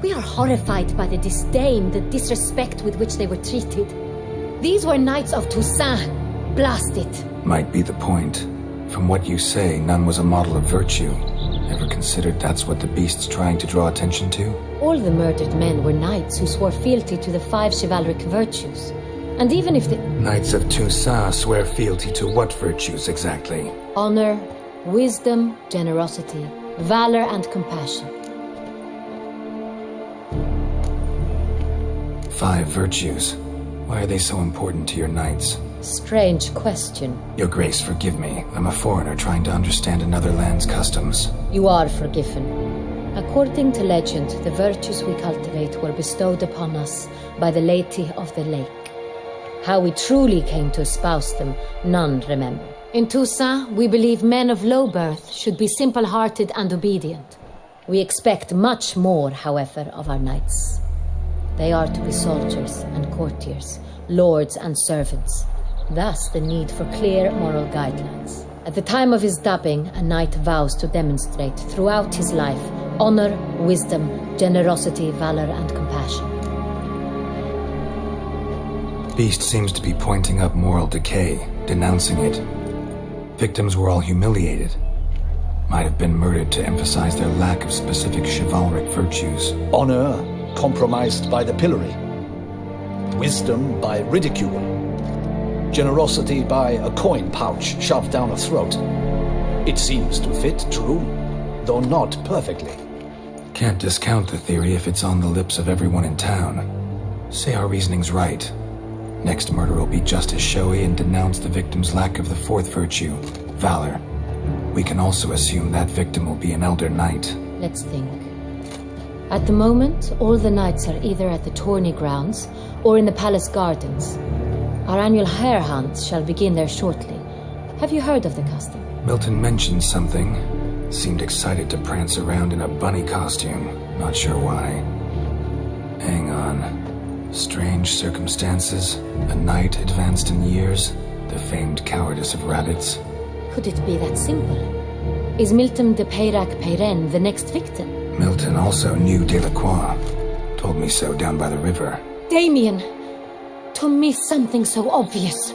We are horrified by the disdain, the disrespect with which they were treated. These were knights of Toussaint. Blast it. Might be the point. From what you say, none was a model of virtue. Ever considered that's what the beast's trying to draw attention to? All the murdered men were knights who swore fealty to the 5 chivalric virtues. And even if the... Knights of Toussaint swear fealty to what virtues exactly? Honor, wisdom, generosity, valor, and compassion. 5 virtues. Why are they so important to your knights? Strange question. Your Grace, forgive me. I'm a foreigner trying to understand another land's customs. You are forgiven. According to legend, the virtues we cultivate were bestowed upon us by the Lady of the Lake. How we truly came to espouse them, none remember. In Toussaint, we believe men of low birth should be simple-hearted and obedient. We expect much more, however, of our knights. They are to be soldiers and courtiers, lords and servants. Thus, the need for clear moral guidelines. At the time of his dubbing, a knight vows to demonstrate throughout his life honor, wisdom, generosity, valor, and compassion. Beast seems to be pointing up moral decay, denouncing it. Victims were all humiliated. Might have been murdered to emphasize their lack of specific chivalric virtues. Honor compromised by the pillory. Wisdom by ridicule. Generosity by a coin pouch shoved down a throat. It seems to fit, true, though not perfectly. Can't discount the theory if it's on the lips of everyone in town. Say our reasoning's right. Next murder will be just as showy and denounce the victim's lack of the 4th virtue, valor. We can also assume that victim will be an elder knight. Let's think. At the moment, all the knights are either at the tourney grounds or in the palace gardens. Our annual hare hunt shall begin there shortly. Have you heard of the custom? Milton mentioned something. Seemed excited to prance around in a bunny costume. Not sure why. Hang on. Strange circumstances, a knight advanced in years, the famed cowardice of rabbits. Could it be that simple? Is Milton de Peyrac-Peyren the next victim? Milton also knew Delacroix. Told me so down by the river. Damien! To me something so obvious.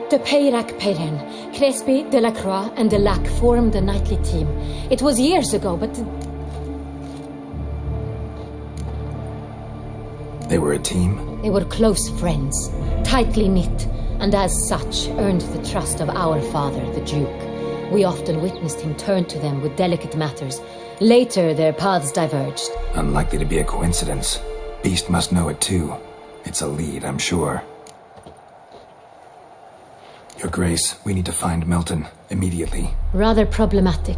De Peyrac-Peyren, Crespi, Delacroix, and Delac formed a knightly team. It was years ago, but... They were a team? They were close friends, tightly knit, and as such earned the trust of our father, the Duke. We often witnessed him turn to them with delicate matters. Later, their paths diverged. Unlikely to be a coincidence. Beast must know it too. It's a lead, I'm sure. Your Grace, we need to find Milton, immediately. Rather problematic.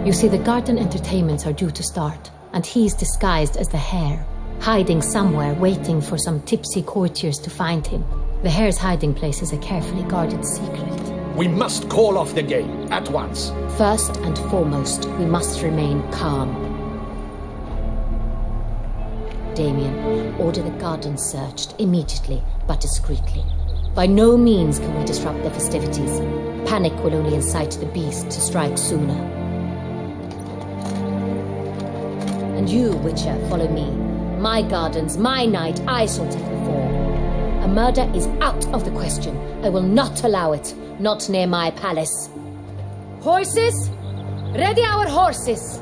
You see, the garden entertainments are due to start, and he's disguised as the hare, hiding somewhere, waiting for some tipsy courtiers to find him. The hare's hiding place is a carefully guarded secret. We must call off the game, at once. First and foremost, we must remain calm. Damien, order the garden searched immediately, but discreetly. By no means can we disrupt the festivities. Panic will only incite the beast to strike sooner. And you, Witcher, follow me. My gardens, my night, I shall take the fall. A murder is out of the question. I will not allow it. Not near my palace. Horses! Ready our horses!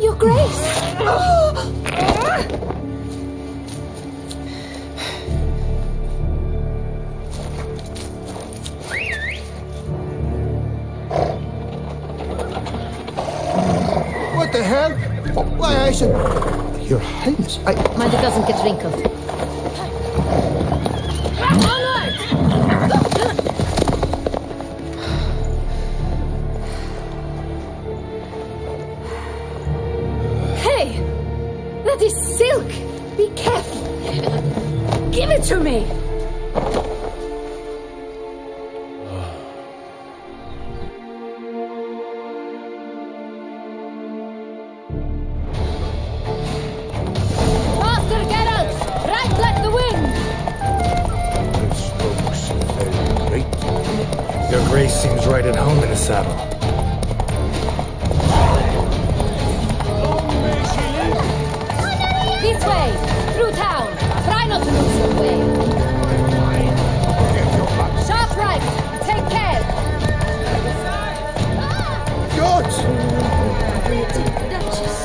Your Grace! What the hell? Why, I said... Your Highness, Mind it doesn't get wrinkled. Hey! That is silk! Be careful! Give it to me! Faster, Geralt! Right like the wind! The strokes fell great. Your grace seems right at home in the saddle. This way! Through town! Try not to lose your way! Sharp right! Take care! God! Duchess.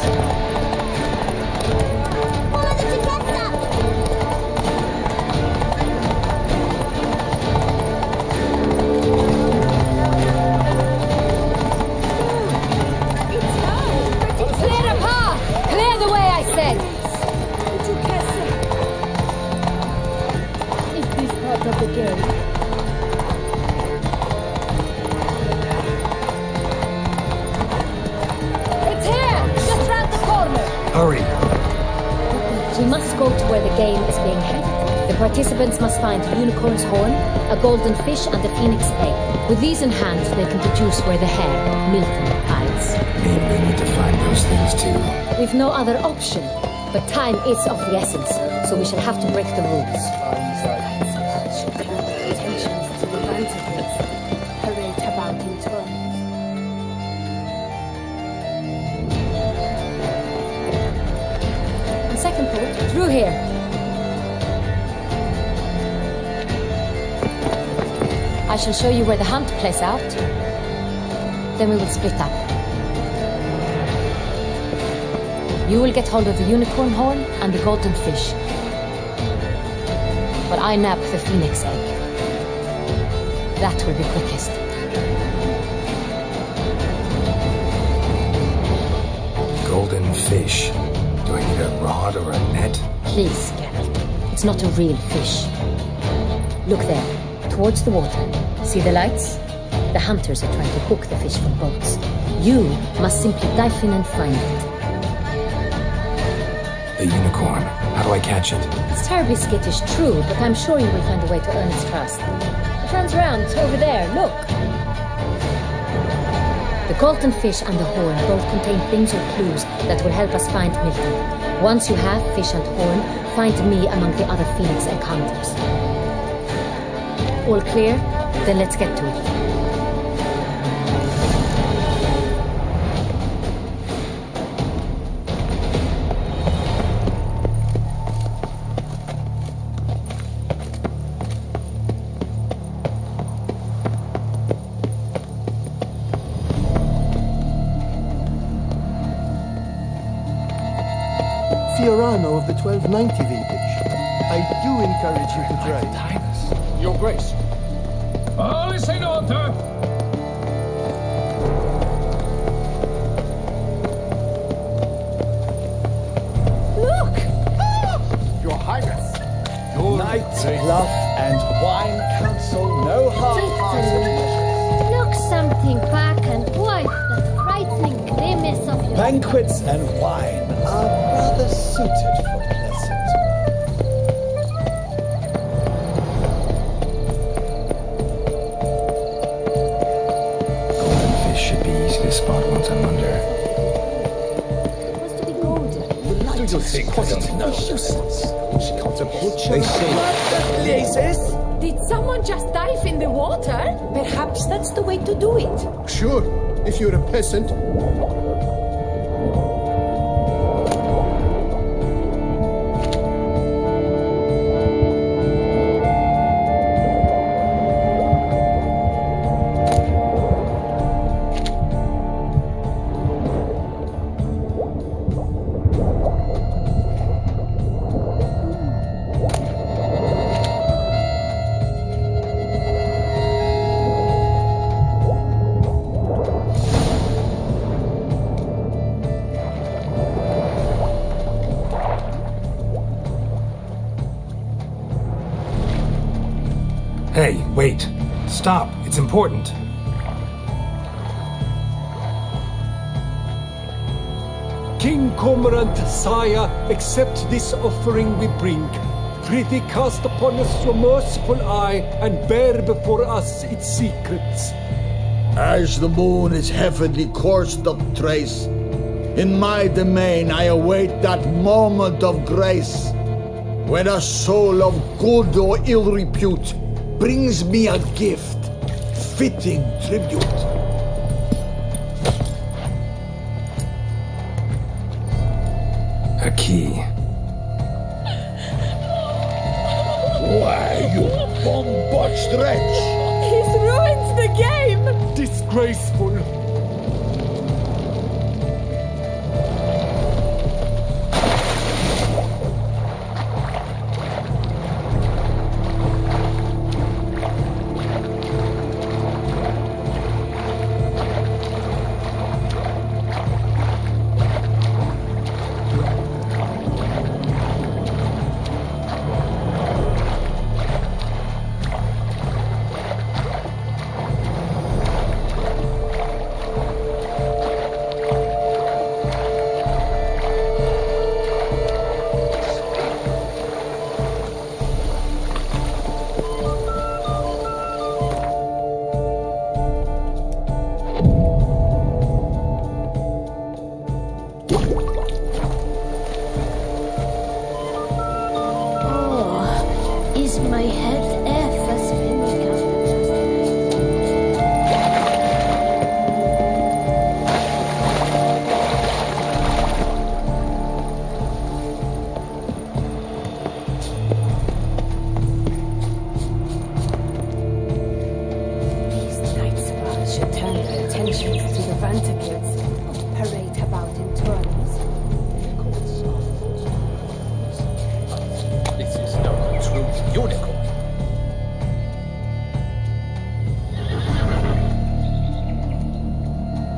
Follow the together. Clear a path! Clear the way, I said! Is this part of the game? It's here! Just round the corner! Hurry! We must go to where the game is being held. The participants must find a unicorn's horn, a golden fish, and a phoenix egg. With these in hand, they can deduce where the hare, Milton, hides. Maybe we need to find those things too. We've no other option, but time is of the essence, so we shall have to break the rules. Attentions to the vantages. Parade about in turns. On second thought, through here. I shall show you where the hunt plays out. Then we will split up. You will get hold of the unicorn horn and the golden fish. But I nab the phoenix egg. That will be quickest. Golden fish. Do I need a rod or a net? Please, Geralt. It's not a real fish. Look there, towards the water. See the lights? The hunters are trying to hook the fish from boats. You must simply dive in and find it. The unicorn. How do I catch it? It's terribly skittish, true, but I'm sure you will find a way to earn its trust. It runs round, over there, look. The golden fish and the horn both contain things or clues that will help us find Milton. Once you have fish and horn, find me among the other phoenix egg hunters. All clear? Then let's get to it. Fiorano of the 1290 vintage. I do encourage you to drive. Your Grace. All is in order. Look! Your Highness. Night, bluff, and wine counsel no half-hearted. Look something black and white, that frightening grimace of your... Banquets and wine are rather suited for pleasant. Golden fish should be easy to spot once I'm under. Supposed to be golden. Do you think I don't know? She can't a butcher. They say... Did someone just dive in the water? Perhaps that's the way to do it. Sure, if you're a peasant. Hey, wait. Stop. It's important. King Cormorant, sire, accept this offering we bring. Prithee cast upon us your merciful eye, and bear before us its secrets. As the moon its heavenly course doth trace, in my domain I await that moment of grace, when a soul of good or ill repute brings me a gift, fitting tribute. A key. Why, you bomb-botched wretch! He's ruined the game! Disgraceful.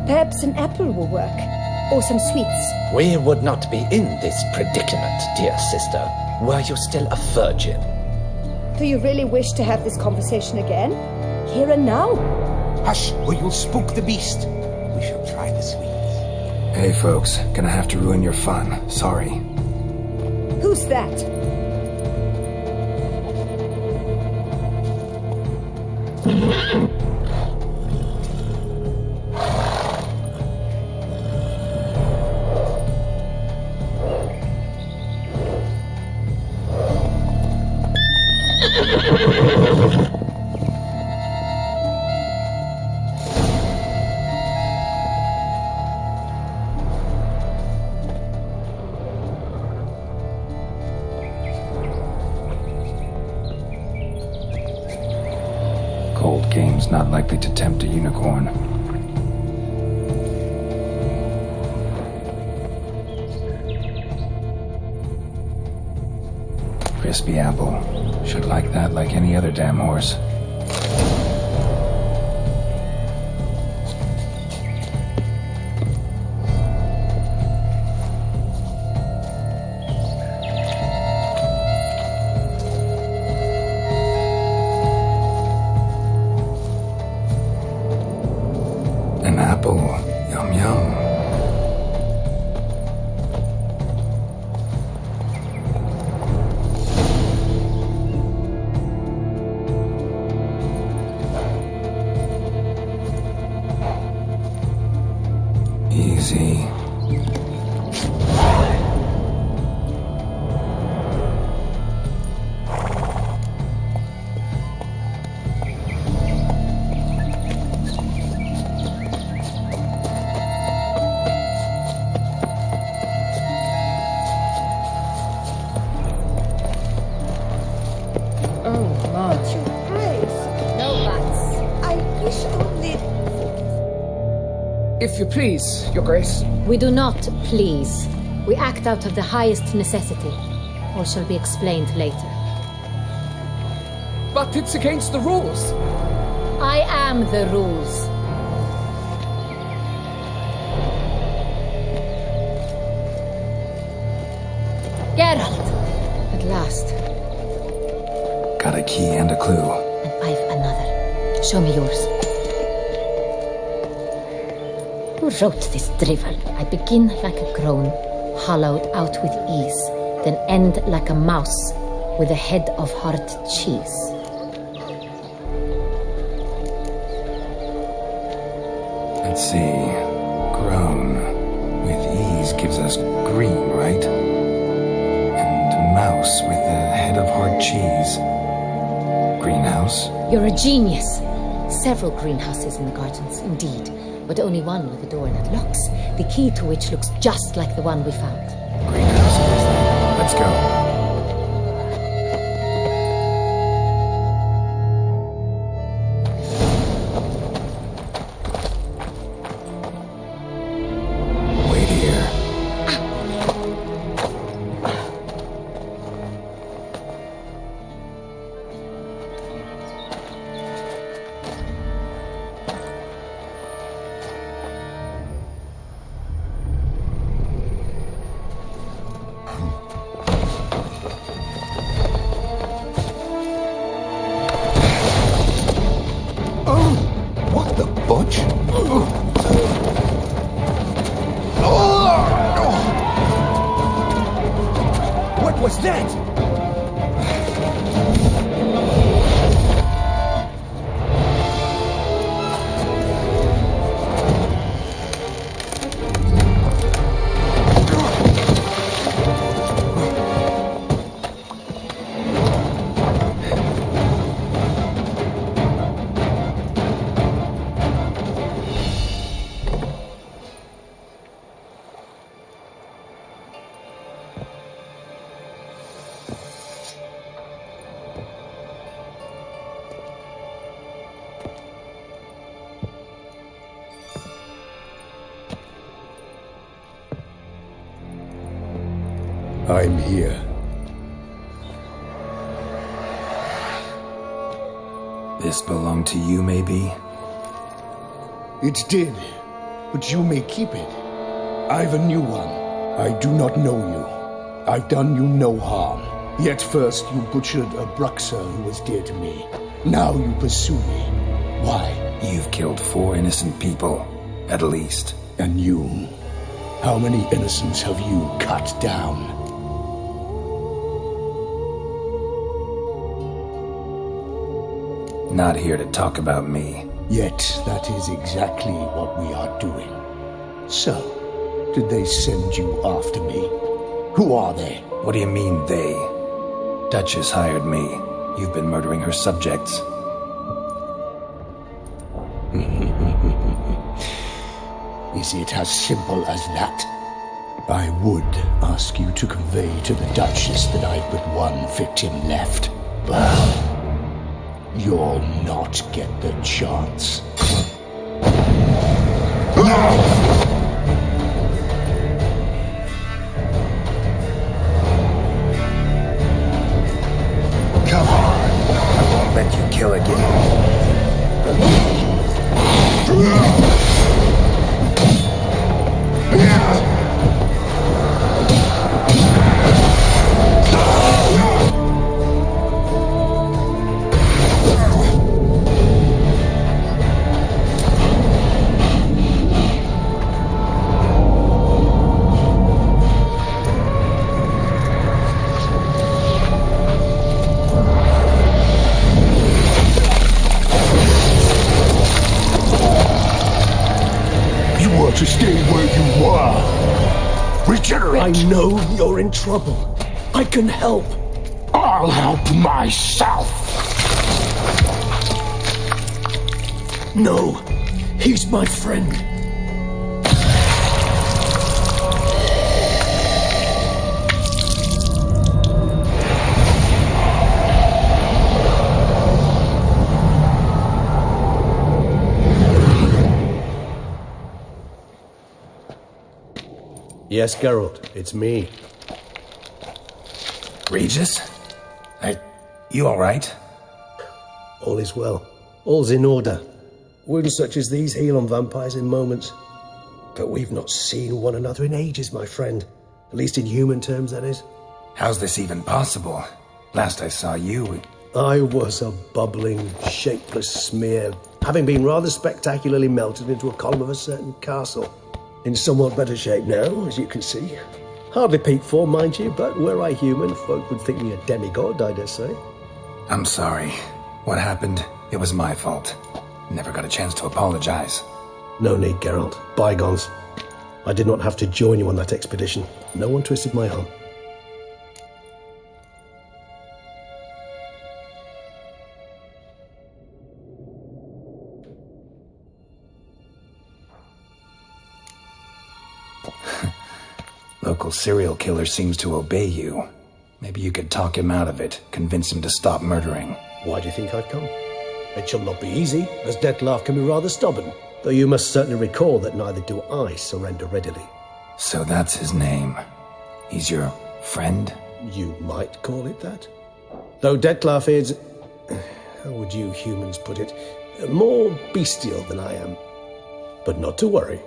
Perhaps an apple will work. Or some sweets. We would not be in this predicament, dear sister, were you still a virgin. Do you really wish to have this conversation again? Here and now? Hush, or you'll spook the beast. We shall try the sweets. Hey folks, gonna have to ruin your fun. Sorry. Who's that? Cold game's not likely to tempt a unicorn. Crispy apple. Should like that like any other damn horse. An apple. Yum yum. Easy. If you please, Your Grace. We do not please. We act out of the highest necessity. All shall be explained later. But it's against the rules. I am the rules. Geralt! At last. Got a key and a clue. And I've another. Show me yours. Who wrote this drivel? I begin like a groan, hollowed out with ease, then end like a mouse with a head of hard cheese. Let's see. Groan with ease gives us green, right? And mouse with a head of hard cheese. Greenhouse? You're a genius. Several greenhouses in the gardens, indeed, but only one with a door that locks, the key to which looks just like the one we found. Greenhouse it is then. Let's go. What was that? I'm here. This belonged to you, maybe? It did, but you may keep it. I've a new one. I do not know you. I've done you no harm. Yet first you butchered a Bruxer who was dear to me. Now you pursue me. Why? You've killed 4 innocent people, at least. And you? How many innocents have you cut down? Not here to talk about me. Yet that is exactly what we are doing. So, did they send you after me? Who are they? What do you mean, they? Duchess hired me. You've been murdering her subjects. Is it as simple as that? I would ask you to convey to the Duchess that I've but one victim left, but you'll not get the chance. Come on. I won't let you kill again. To stay where you are. Regenerate. I know you're in trouble. I can help. I'll help myself. No, he's my friend. Yes, Geralt, it's me. Regis? You alright? All is well. All's in order. Wounds such as these heal on vampires in moments. But we've not seen one another in ages, my friend. At least in human terms, that is. How's this even possible? Last I saw you... I was a bubbling, shapeless smear, having been rather spectacularly melted into a column of a certain castle. In somewhat better shape now, as you can see. Hardly peak form, mind you, but were I human, folk would think me a demigod, I dare say. I'm sorry. What happened? It was my fault. Never got a chance to apologize. No need, Geralt. Bygones. I did not have to join you on that expedition. No one twisted my arm. Local serial killer seems to obey you. Maybe you could talk him out of it, convince him to stop murdering. Why do you think I'd come? It shall not be easy, as Dettlaff can be rather stubborn, though you must certainly recall that neither do I surrender readily. So that's his name. He's your friend? You might call it that. Though Dettlaff is, how would you humans put it, more bestial than I am. But not to worry,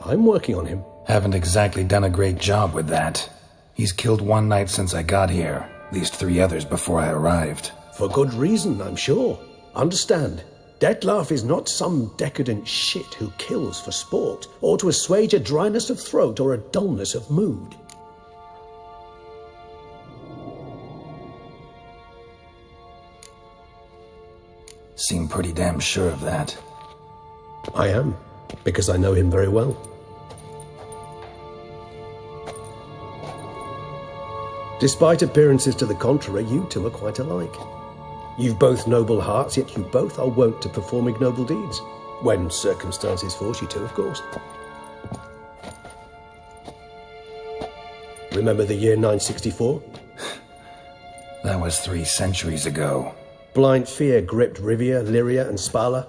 I'm working on him. Haven't exactly done a great job with that. He's killed one knight since I got here, at least 3 others before I arrived. For good reason, I'm sure. Understand, Dettlaff is not some decadent shit who kills for sport, or to assuage a dryness of throat or a dullness of mood. Seem pretty damn sure of that. I am, because I know him very well. Despite appearances to the contrary, you two are quite alike. You've both noble hearts, yet you both are wont to perform ignoble deeds. When circumstances force you to, of course. Remember the year 964? That was 3 centuries ago. Blind fear gripped Rivia, Lyria, and Spala.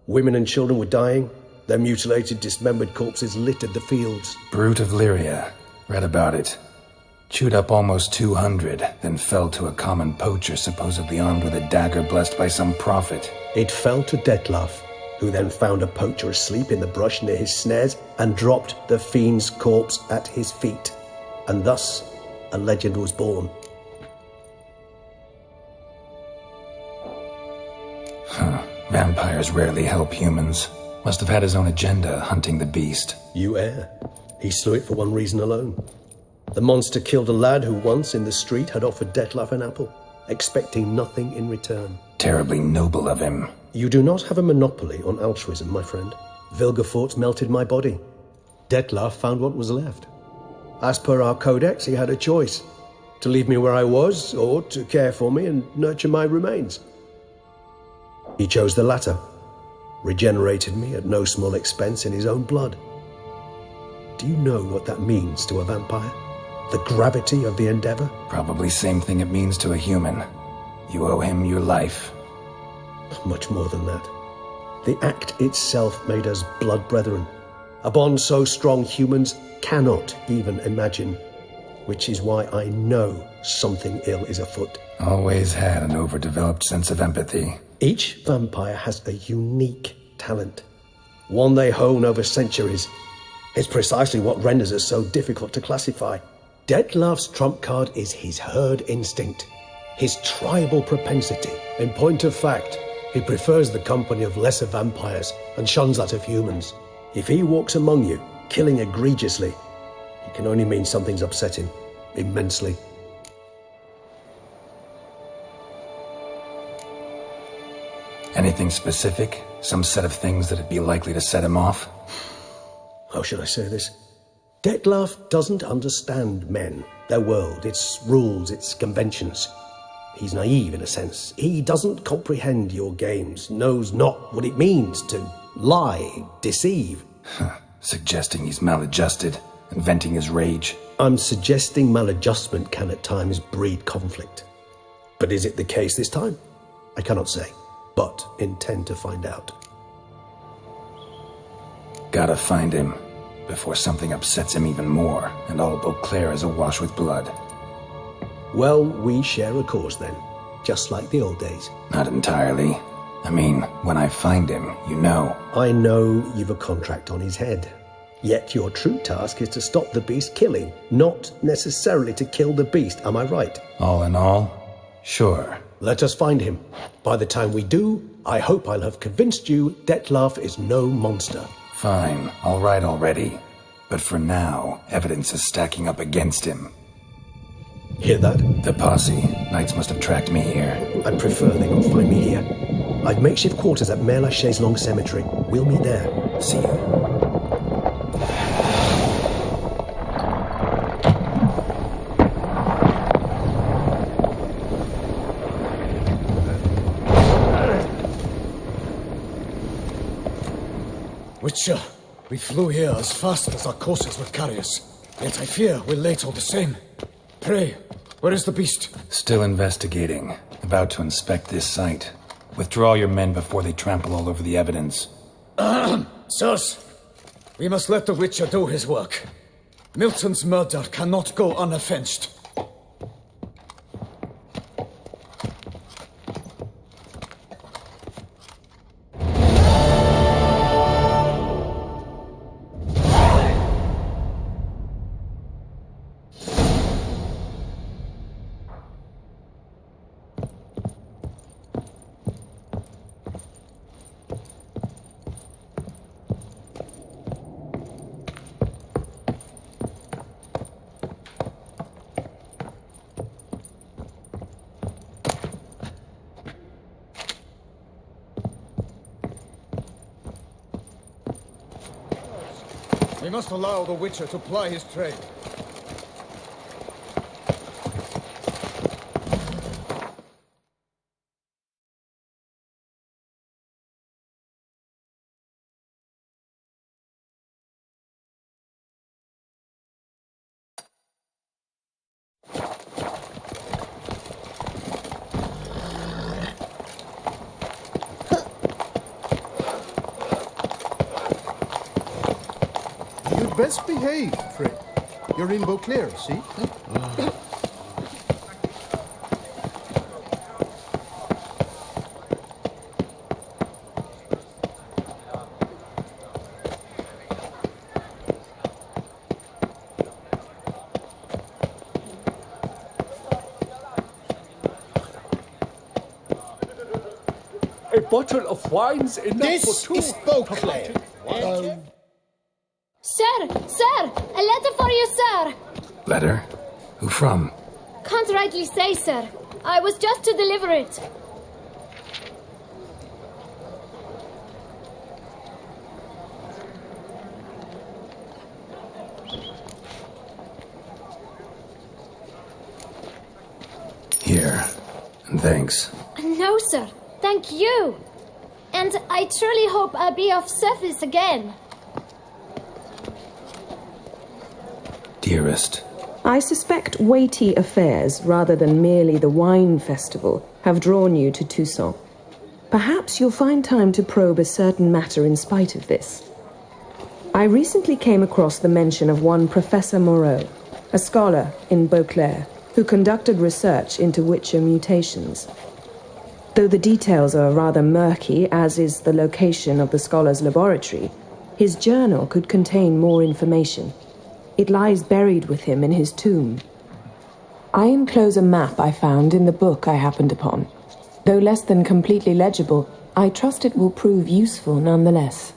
Women and children were dying. Their mutilated, dismembered corpses littered the fields. Brute of Lyria. Read about it. Chewed up almost 200, then fell to a common poacher supposedly armed with a dagger blessed by some prophet. It fell to Dettlaff, who then found a poacher asleep in the brush near his snares and dropped the fiend's corpse at his feet. And thus, a legend was born. Vampires rarely help humans. Must have had his own agenda, hunting the beast. You err. He slew it for one reason alone. The monster killed a lad who once in the street had offered Dettlaff an apple, expecting nothing in return. Terribly noble of him. You do not have a monopoly on altruism, my friend. Vilgefortz melted my body. Dettlaff found what was left. As per our codex, he had a choice. To leave me where I was, or to care for me and nurture my remains. He chose the latter. Regenerated me at no small expense in his own blood. Do you know what that means to a vampire? The gravity of the endeavor? Probably same thing it means to a human. You owe him your life. Much more than that. The act itself made us blood brethren. A bond so strong humans cannot even imagine. Which is why I know something ill is afoot. Always had an overdeveloped sense of empathy. Each vampire has a unique talent. One they hone over centuries. It's precisely what renders us so difficult to classify. Dettlaff's trump card is his herd instinct, his tribal propensity. In point of fact, he prefers the company of lesser vampires and shuns that of humans. If he walks among you, killing egregiously, it can only mean something's upset him, immensely. Anything specific? Some set of things that'd be likely to set him off? How should I say this? Dettlaff doesn't understand men, their world, its rules, its conventions. He's naive in a sense. He doesn't comprehend your games, knows not what it means to lie, deceive. Suggesting he's maladjusted and venting his rage. I'm suggesting maladjustment can at times breed conflict. But is it the case this time? I cannot say, but intend to find out. Gotta find him before something upsets him even more and all Beauclair is awash with blood. Well, we share a cause then, just like the old days. Not entirely. I mean, when I find him, you know. I know you've a contract on his head. Yet your true task is to stop the beast killing, not necessarily to kill the beast, am I right? All in all, sure. Let us find him. By the time we do, I hope I'll have convinced you Detlef is no monster. Fine, all right already. But for now, evidence is stacking up against him. Hear that? The posse. Knights must have tracked me here. I'd prefer they not find me here. I've makeshift quarters at Mère Lachaise Long Cemetery. We'll meet there. See you. Witcher, we flew here as fast as our courses would carry us. Yet I fear we're late all the same. Pray, where is the beast? Still investigating. About to inspect this site. Withdraw your men before they trample all over the evidence. Sirs, we must let the Witcher do his work. Milton's murder cannot go unavenged. We must allow the Witcher to ply his trade. Best behave, Fred. You're in Beauclair, see? A bottle of wine's enough This for two. is Beauclair. Sir! Sir! A letter for you, sir! Letter? Who from? Can't rightly say, sir. I was just to deliver it. Here. And thanks. No, sir. Thank you. And I truly hope I'll be of service again. Dearest. I suspect weighty affairs, rather than merely the wine festival, have drawn you to Toussaint. Perhaps you'll find time to probe a certain matter in spite of this. I recently came across the mention of one Professor Moreau, a scholar in Beauclair, who conducted research into Witcher mutations. Though the details are rather murky, as is the location of the scholar's laboratory, his journal could contain more information. It lies buried with him in his tomb. I enclose a map I found in the book I happened upon. Though less than completely legible, I trust it will prove useful nonetheless.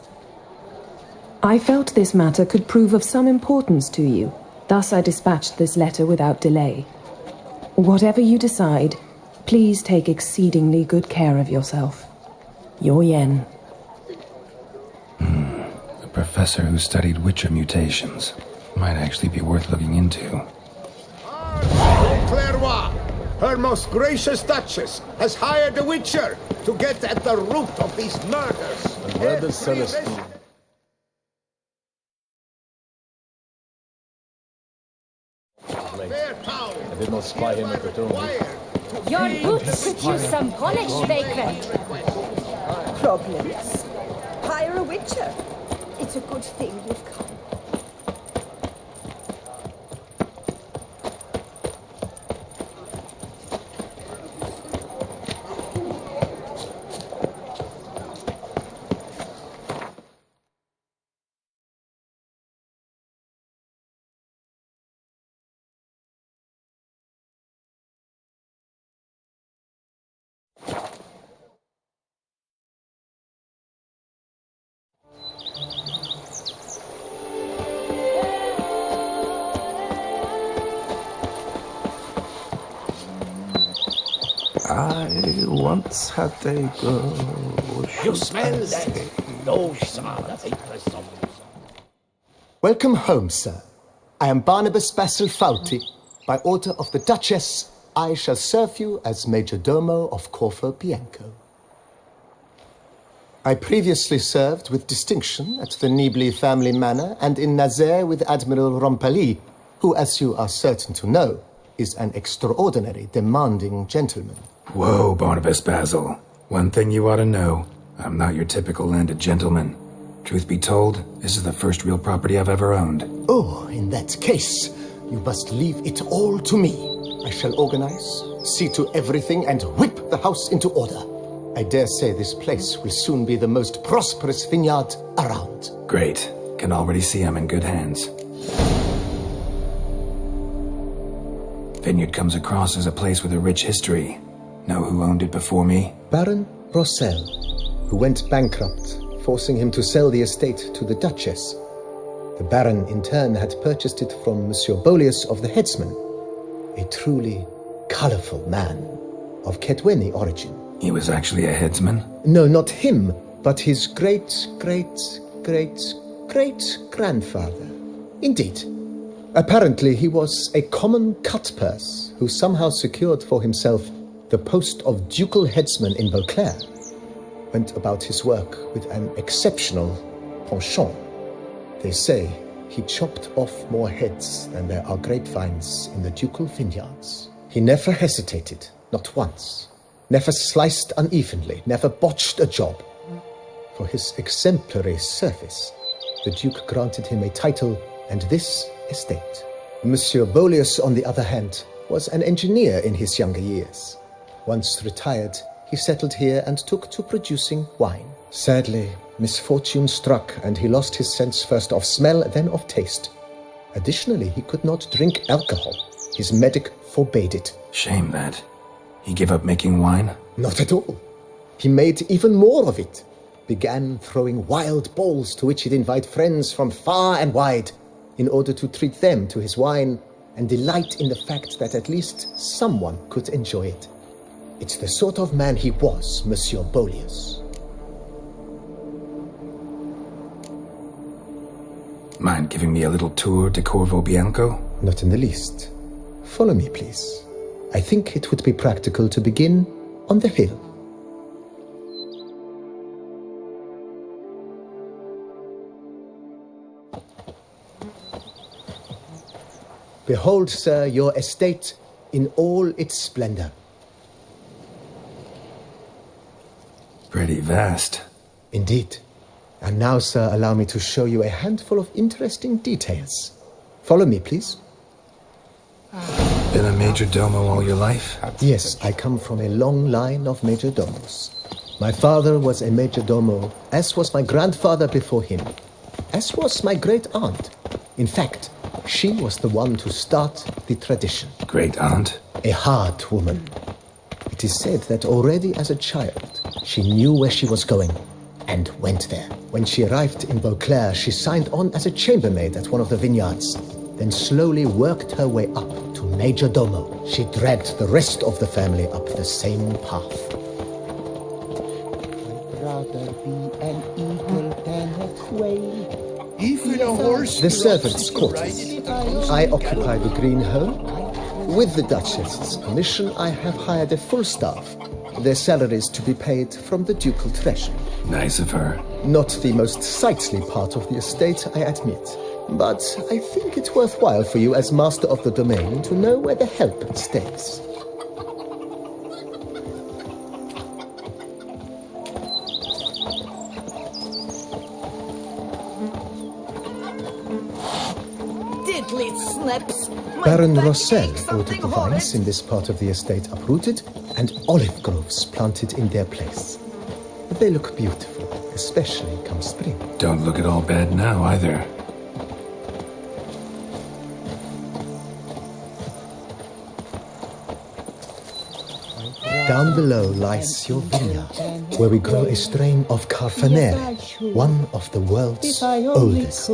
I felt this matter could prove of some importance to you, thus I dispatched this letter without delay. Whatever you decide, please take exceedingly good care of yourself. Your Yen. A professor who studied Witcher mutations. Might actually be worth looking into. Clairvoix, Her Most Gracious Duchess has hired a Witcher to get at the root of these murders. And where does Celestine? I did not spy him at the tomb. Your boots could use some polish, Baker. Problems. Hire a Witcher. It's a good thing you've come. I once had a girl. You smell that? No, sir. Welcome home, sir. I am Barnabas Basil Fauti. By order of the Duchess, I shall serve you as Major Domo of Corfu Bianco. I previously served with distinction at the Nibli family manor and in Nazaire with Admiral Rompali, who, as you are certain to know, is an extraordinary, demanding gentleman. Whoa, Barnabas Basil. One thing you ought to know. I'm not your typical landed gentleman. Truth be told, this is the first real property I've ever owned. Oh, in that case, you must leave it all to me. I shall organize, see to everything, and whip the house into order. I dare say this place will soon be the most prosperous vineyard around. Great. Can already see I'm in good hands. Vineyard comes across as a place with a rich history. Know who owned it before me? Baron Rossel, who went bankrupt, forcing him to sell the estate to the Duchess. The Baron, in turn, had purchased it from Monsieur Bolius of the Headsman, a truly colourful man of Ketweni origin. He was actually a headsman? No, not him, but his great-great-great-great-grandfather. Indeed. Apparently, he was a common cutpurse who somehow secured for himself the post of ducal headsman in Beauclair. Went about his work with an exceptional penchant. They say he chopped off more heads than there are grapevines in the ducal vineyards. He never hesitated, not once. Never sliced unevenly, never botched a job. For his exemplary service, the Duke granted him a title and this estate. Monsieur Bolius, on the other hand, was an engineer in his younger years. Once retired, he settled here and took to producing wine. Sadly, misfortune struck and he lost his sense first of smell, then of taste. Additionally, he could not drink alcohol. His medic forbade it. Shame that. He gave up making wine? Not at all. He made even more of it. Began throwing wild balls to which he'd invite friends from far and wide in order to treat them to his wine and delight in the fact that at least someone could enjoy it. It's the sort of man he was, Monsieur Bolius. Mind giving me a little tour de Corvo Bianco? Not in the least. Follow me, please. I think it would be practical to begin on the hill. Behold, sir, your estate in all its splendor. Pretty vast. Indeed. And now, sir, allow me to show you a handful of interesting details. Follow me, please. Been a major domo all your life? Yes, I come from a long line of major domos. My father was a major domo, as was my grandfather before him, as was my great aunt. In fact, she was the one to start the tradition. Great aunt? A hard woman. It is said that already as a child, she knew where she was going and went there. When she arrived in Beauclair, she signed on as a chambermaid at one of the vineyards, then slowly worked her way up to major domo. She dragged the rest of the family up the same path. I'd rather be an eagle than a quail. Even a horse. The servants' quarters. I occupy the green home. With the Duchess's permission, I have hired a full staff. Their salaries to be paid from the ducal treasury. Nice of her. Not the most sightly part of the estate, I admit. But I think it's worthwhile for you as master of the domain to know where the help stays. Diddly snaps! Baron Rossel ordered the vines in this part of the estate uprooted and olive groves planted in their place. They look beautiful, especially come spring. Don't look at all bad now, either. Down below lies your vineyard, where we grow a strain of Carfanere, one of the world's oldest,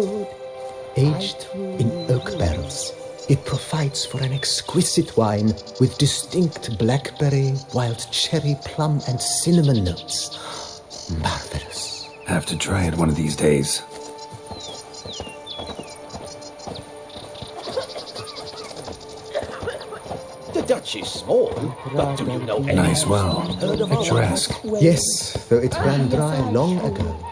aged in oak barrels. It provides for an exquisite wine with distinct blackberry, wild cherry, plum, and cinnamon notes. Marvelous. Have to try it one of these days. The Dutch is small, but do you know any? Nice well. Picturesque. Yes, though it ran dry long ago.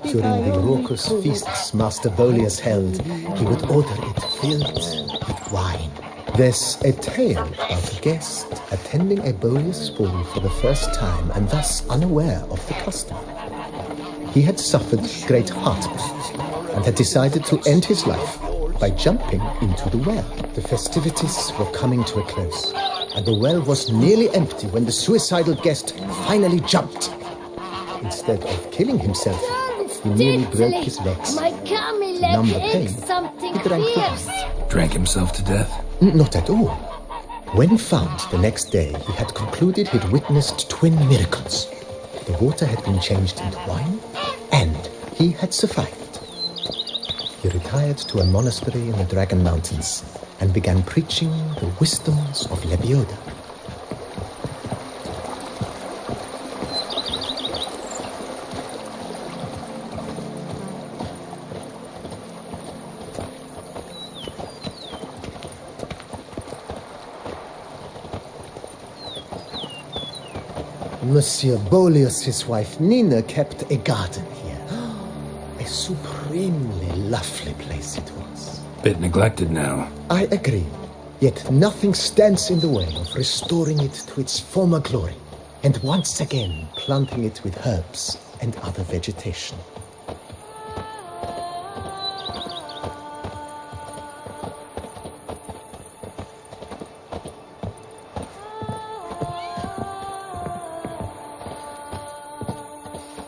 During the raucous feasts Master Bolius held, he would order it filled with wine. There's a tale of a guest attending a Bolius ball for the first time and thus unaware of the custom. He had suffered great heartburn and had decided to end his life by jumping into the well. The festivities were coming to a close, and the well was nearly empty when the suicidal guest finally jumped. Instead of killing himself, he nearly broke his legs. My To Camille numb the pain, ate something he drank the fierce. Drank himself to death? Not at all. When found the next day, he had concluded he'd witnessed twin miracles. The water had been changed into wine, and he had survived. He retired to a monastery in the Dragon Mountains and began preaching the wisdoms of Lebioda. Monsieur Bolius, his wife Nina, kept a garden here. A supremely lovely place it was. Bit neglected now. I agree. Yet nothing stands in the way of restoring it to its former glory, and once again planting it with herbs and other vegetation.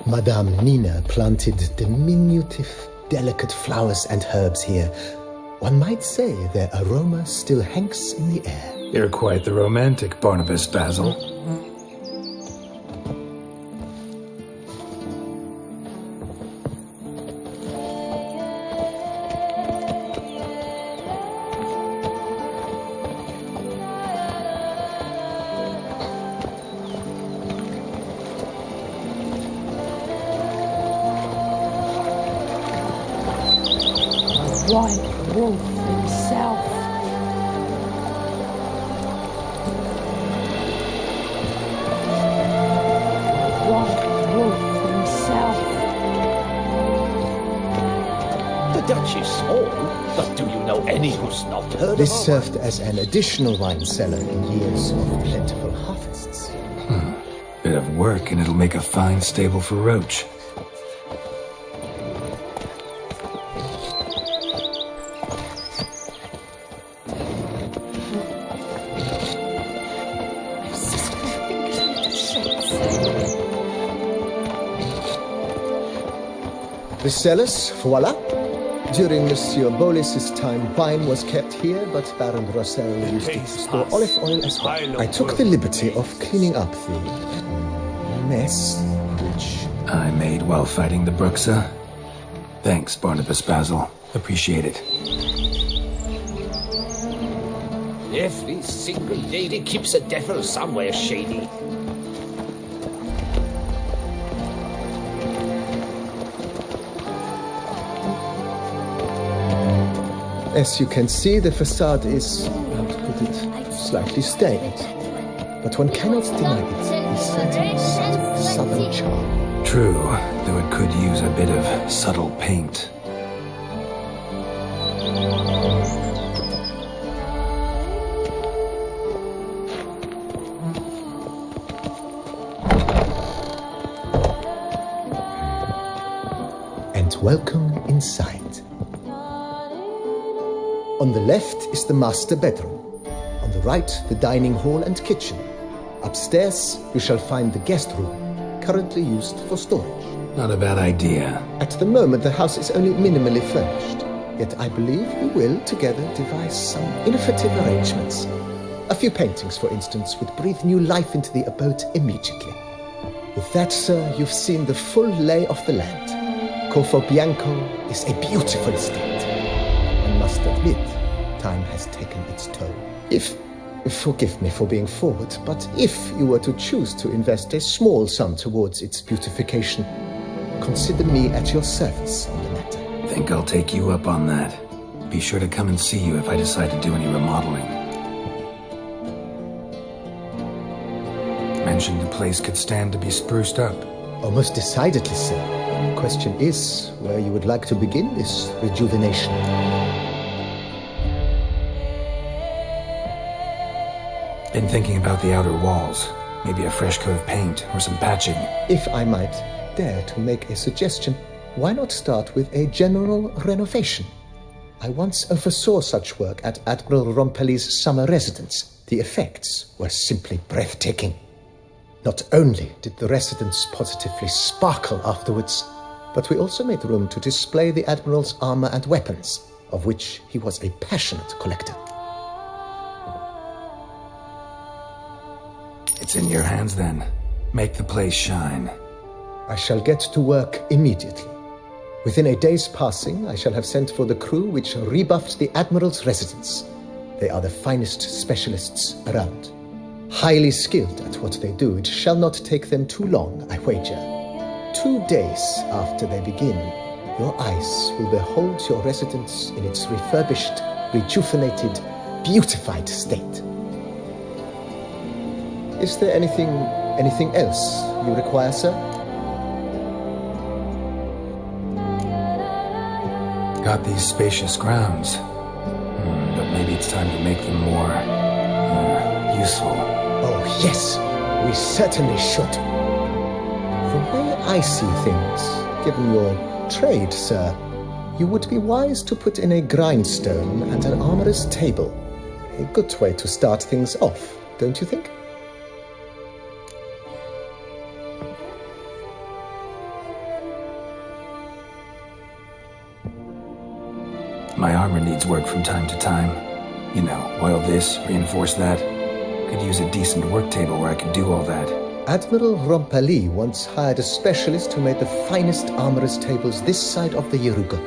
Madame Nina planted diminutive, delicate flowers and herbs here. One might say their aroma still hangs in the air. You're quite the romantic, Barnabas Basil. White wolf himself. White wolf himself. The Dutch is small, but do you know any who's not heard This of our served as an additional wine cellar in years of plentiful harvests. Bit of work and it'll make a fine stable for Roach. The cellars, voila. During Monsieur Bolis's time, wine was kept here, but Baron Rossel used it to store olive oil as well. I took the liberty of cleaning up the mess, which I made while fighting the Bruxa. Thanks, Barnabas Basil. Appreciate it. Every single lady keeps a devil somewhere shady. As you can see, the facade is, how to put it, slightly stained. But one cannot deny it. It's certain sort of southern charm. True, though it could use a bit of subtle paint. And welcome inside. On the left is the master bedroom. On the right, the dining hall and kitchen. Upstairs, you shall find the guest room, currently used for storage. Not a bad idea. At the moment, the house is only minimally furnished. Yet I believe we will, together, devise some innovative arrangements. A few paintings, for instance, would breathe new life into the abode immediately. With that, sir, you've seen the full lay of the land. Corfo Bianco is a beautiful estate. I must admit, time has taken its toll. Forgive me for being forward, but if you were to choose to invest a small sum towards its beautification, consider me at your service on the matter. Think I'll take you up on that. Be sure to come and see you if I decide to do any remodeling. Mentioned the place could stand to be spruced up. Oh, most decidedly, sir. The question is where you would like to begin this rejuvenation. Been thinking about the outer walls. Maybe a fresh coat of paint or some patching. If I might dare to make a suggestion, why not start with a general renovation? I once oversaw such work at Admiral Rompelli's summer residence. The effects were simply breathtaking. Not only did the residence positively sparkle afterwards, but we also made room to display the Admiral's armor and weapons, of which he was a passionate collector. It's in your hands then. Make the place shine. I shall get to work immediately. Within a day's passing, I shall have sent for the crew which rebuffed the Admiral's residence. They are the finest specialists around. Highly skilled at what they do, it shall not take them too long, I wager. 2 days after they begin, your eyes will behold your residence in its refurbished, rejuvenated, beautified state. Is there anything else you require, sir? Got these spacious grounds. But maybe it's time to make them more useful. Oh, yes, we certainly should. The way I see things, given your trade, sir, you would be wise to put in a grindstone and an armorer's table. A good way to start things off, don't you think? My armor needs work from time to time. You know, oil this, reinforce that. Could use a decent work table where I could do all that. Admiral Rompelli once hired a specialist who made the finest armorer's tables this side of the Yaruga.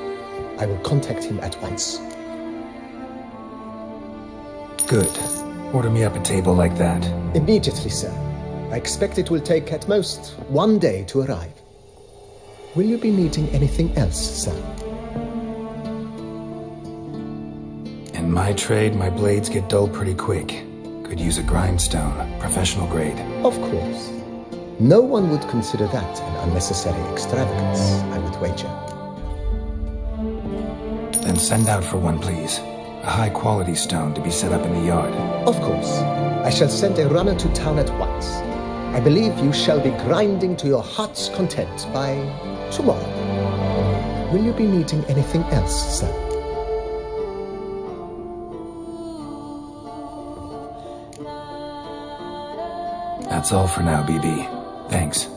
I will contact him at once. Good. Order me up a table like that. Immediately, sir. I expect it will take at most 1 day to arrive. Will you be needing anything else, sir? In my trade, my blades get dull pretty quick. Could use a grindstone, professional grade. Of course. No one would consider that an unnecessary extravagance, I would wager. Then send out for one, please. A high-quality stone to be set up in the yard. Of course. I shall send a runner to town at once. I believe you shall be grinding to your heart's content by tomorrow. Will you be needing anything else, sir? That's all for now, BB. Thanks.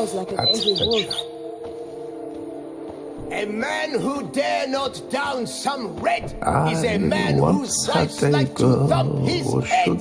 growls like an angry wolf. A man who dare not down some red is a I man want whose rights that like to girl thump his head.